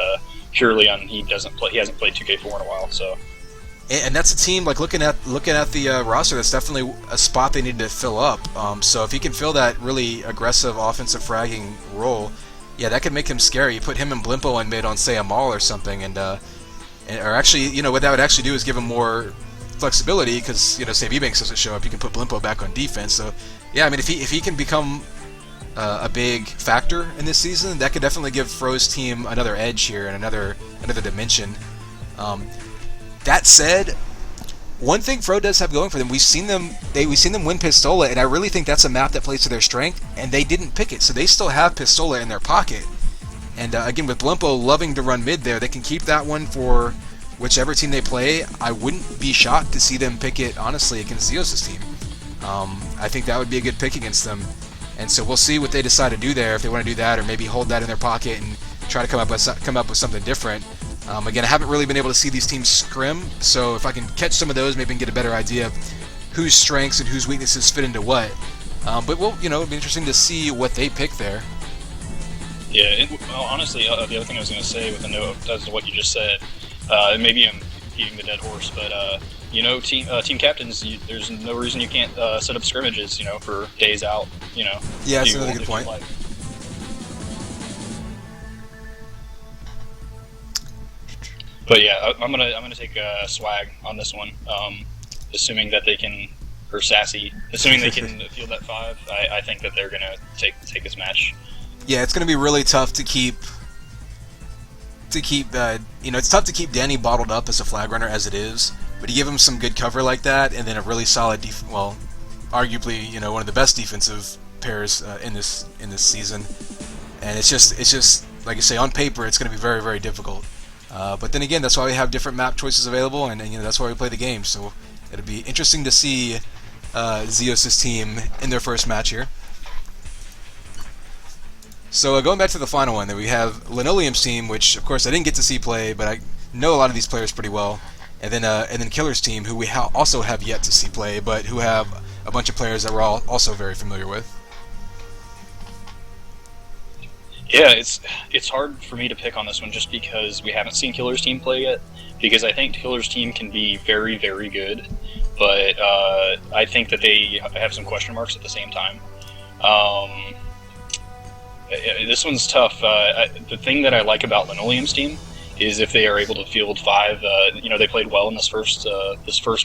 purely on he hasn't played 2K4 in a while. So, and that's a team, like looking at the roster, that's definitely a spot they need to fill up. So if he can fill that really aggressive offensive fragging role, yeah, that could make him scary. You put him and Blimpo in mid on, say, a Maul or something, or actually, what that would actually do is give him more flexibility because, say if Ebanks doesn't show up, you can put Blimpo back on defense. So, yeah, if he can become a big factor in this season, that could definitely give Fro's team another edge here and another dimension. That said, one thing Fro does have going for them, we've seen them win Pistola, and I really think that's a map that plays to their strength, and they didn't pick it, so they still have Pistola in their pocket. And again, with Blimpo loving to run mid there, they can keep that one for whichever team they play. I wouldn't be shocked to see them pick it, honestly, against Zeos' team. I think that would be a good pick against them. And so we'll see what they decide to do there, if they want to do that, or maybe hold that in their pocket and try to come up with something different. Again, I haven't really been able to see these teams scrim, so if I can catch some of those, maybe I can get a better idea of whose strengths and whose weaknesses fit into what. But it'll be interesting to see what they pick there. Yeah, honestly, the other thing I was going to say with a note as to what you just said, maybe I'm beating the dead horse, but team captains, there's no reason you can't set up scrimmages, for days out, Yeah, that's another good point. But yeah, I'm gonna take swag on this one, assuming that they can, or sassy, assuming they can field that five. I think that they're gonna take this match. Yeah, it's gonna be really tough to keep. It's tough to keep Danny bottled up as a flag runner as it is. But you give him some good cover like that, and then a really solid, arguably one of the best defensive pairs in this season. And it's just like you say, on paper, it's going to be very, very difficult. But then again, that's why we have different map choices available, and that's why we play the game. So it'll be interesting to see Zeos' team in their first match here. So going back to the final one, then we have Linoleum's team, which of course I didn't get to see play, but I know a lot of these players pretty well. And then Killer's team, who we also have yet to see play, but who have a bunch of players that we're all also very familiar with. Yeah, it's hard for me to pick on this one just because we haven't seen Killer's team play yet. Because I think Killer's team can be very, very good, but I think that they have some question marks at the same time. Um, this one's tough. The thing that I like about Linoleum's team is if they are able to field five. They played well in this first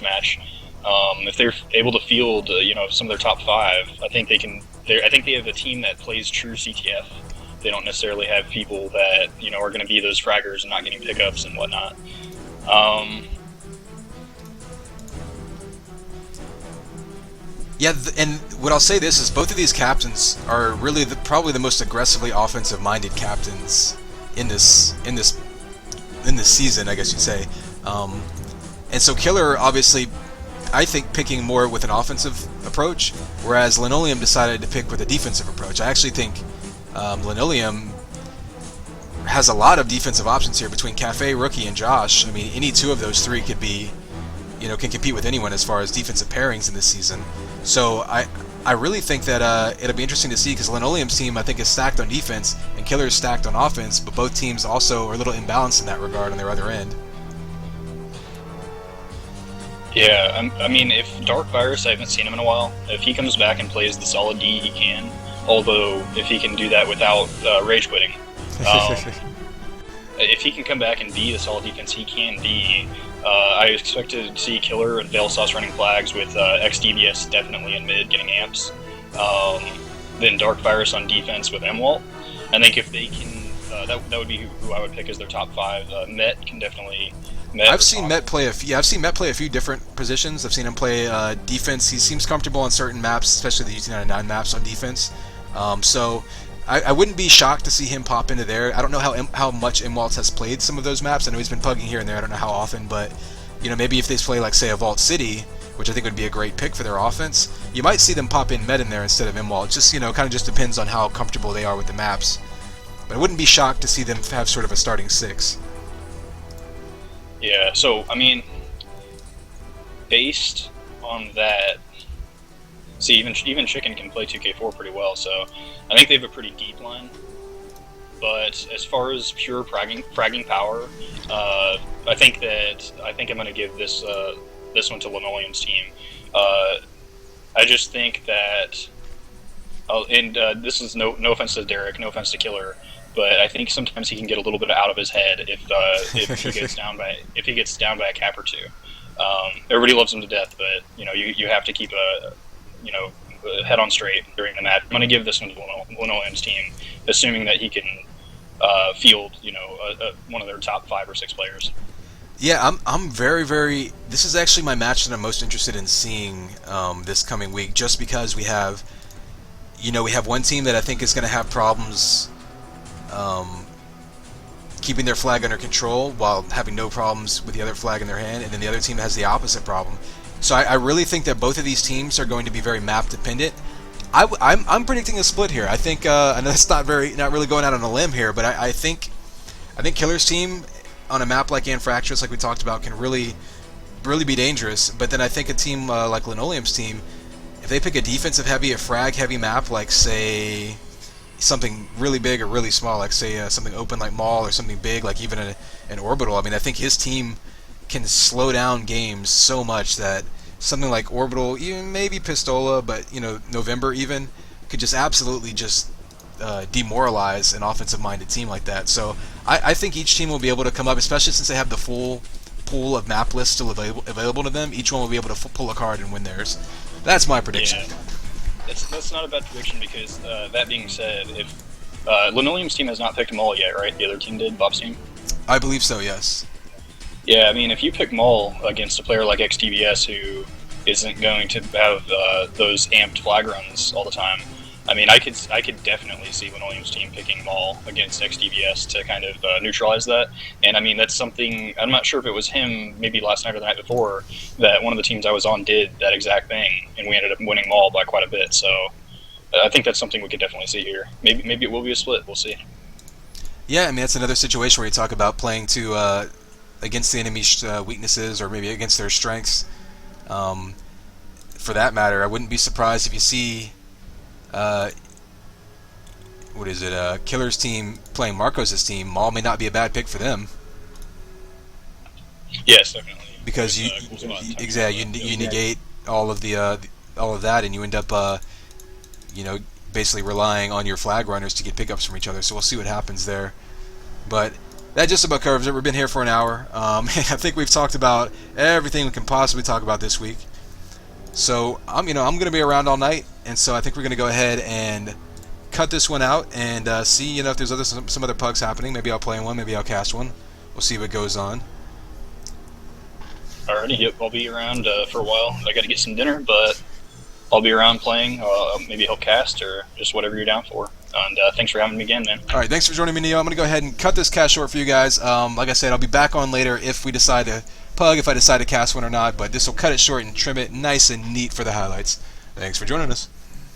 match. If they're able to field, some of their top five, I think they can. I think they have a team that plays true CTF. They don't necessarily have people that are going to be those fraggers and not getting pickups and whatnot. Yeah, and what I'll say this is both of these captains are really probably the most aggressively offensive-minded captains in this season, I guess you'd say. And so Killer obviously, I think, picking more with an offensive approach, whereas Linoleum decided to pick with a defensive approach. I actually think Linoleum has a lot of defensive options here between Cafe, Rookie, and Josh. I mean, any two of those three could be, can compete with anyone as far as defensive pairings in this season. So I really think that it'll be interesting to see because Linoleum's team, I think, is stacked on defense and Killer's stacked on offense, but both teams also are a little imbalanced in that regard on their other end. Yeah, I mean, if Dark Virus, I haven't seen him in a while. If he comes back and plays the solid D, he can. Although, if he can do that without rage quitting. If he can come back and be the solid defense he can be, I expect to see Killer and Veil Sauce running flags with XDBS definitely in mid getting amps. Then Dark Virus on defense with MWalt. I think if they can, that would be who I would pick as their top five. Met can definitely. I've seen Met play a few different positions. I've seen him play defense. He seems comfortable on certain maps, especially the UT99 maps on defense. So I wouldn't be shocked to see him pop into there. I don't know how much MWalt has played some of those maps. I know he's been plugging here and there. I don't know how often, but maybe if they play like say a Vault City, which I think would be a great pick for their offense, you might see them pop in Met in there instead of MWalt. Just kind of just depends on how comfortable they are with the maps. But I wouldn't be shocked to see them have sort of a starting six. Yeah. So I mean, based on that. See, even Chicken can play 2K4 pretty well, so I think they have a pretty deep line. But as far as pure fragging power, I think I'm going to give this one to Linoleum's team. I just think that, this is no offense to Derek, no offense to Killer, but I think sometimes he can get a little bit out of his head if he gets down by a cap or two. Everybody loves him to death, but you have to keep head on straight during the match. I'm going to give this one to Linoleum's team, assuming that he can field, one of their top 5 or 6 players. Yeah, I'm very, very. This is actually my match that I'm most interested in seeing this coming week, just because we have one team that I think is going to have problems keeping their flag under control while having no problems with the other flag in their hand, and then the other team has the opposite problem. So I really think that both of these teams are going to be very map dependent. I'm predicting a split here. I think I know it's not really going out on a limb here, but I think Killer's team on a map like Anfractress, like we talked about, can really be dangerous. But then I think a team like Linoleum's team, if they pick a defensive heavy, a frag heavy map, like say something really big or really small, like say something open like Mall or something big like even an Orbital. I mean, I think his team can slow down games so much that something like Orbital, even maybe Pistola, but November even, could just absolutely just demoralize an offensive-minded team like that. So I think each team will be able to come up, especially since they have the full pool of map lists still available to them. Each one will be able to pull a card and win theirs. That's my prediction. Yeah. That's not a bad prediction because that being said, if Linoleum's team has not picked Maul yet, right? The other team did, Bob's team? I believe so, yes. Yeah, I mean, if you pick Maul against a player like XTBS who isn't going to have those amped flag runs all the time, I mean, I could definitely see Linoleum's team picking Maul against XTBS to kind of neutralize that. And I mean, that's something, I'm not sure if it was him, maybe last night or the night before, that one of the teams I was on did that exact thing, and we ended up winning Maul by quite a bit. So I think that's something we could definitely see here. Maybe it will be a split. We'll see. Yeah, I mean, that's another situation where you talk about playing to against the enemy's weaknesses or maybe against their strengths. For that matter, I wouldn't be surprised if you see what is it? Killer's team playing Marcos' team. Maul may not be a bad pick for them. Yes, definitely. Because Cool spot in exactly you negate all of all of that, and you end up basically relying on your flag runners to get pickups from each other. So we'll see what happens there. But that just about covers it. We've been here for an hour. I think we've talked about everything we can possibly talk about this week. So I'm going to be around all night, and so I think we're going to go ahead and cut this one out and see if there's some other pugs happening. Maybe I'll play one. Maybe I'll cast one. We'll see what goes on. Alrighty, yep, I'll be around for a while. I got to get some dinner, but I'll be around playing. Maybe help cast or just whatever you're down for. And thanks for having me again, man. All right, thanks for joining me, Neo. I'm going to go ahead and cut this cast short for you guys. Like I said, I'll be back on later if we decide to pug, if I decide to cast one or not. But this will cut it short and trim it nice and neat for the highlights. Thanks for joining us.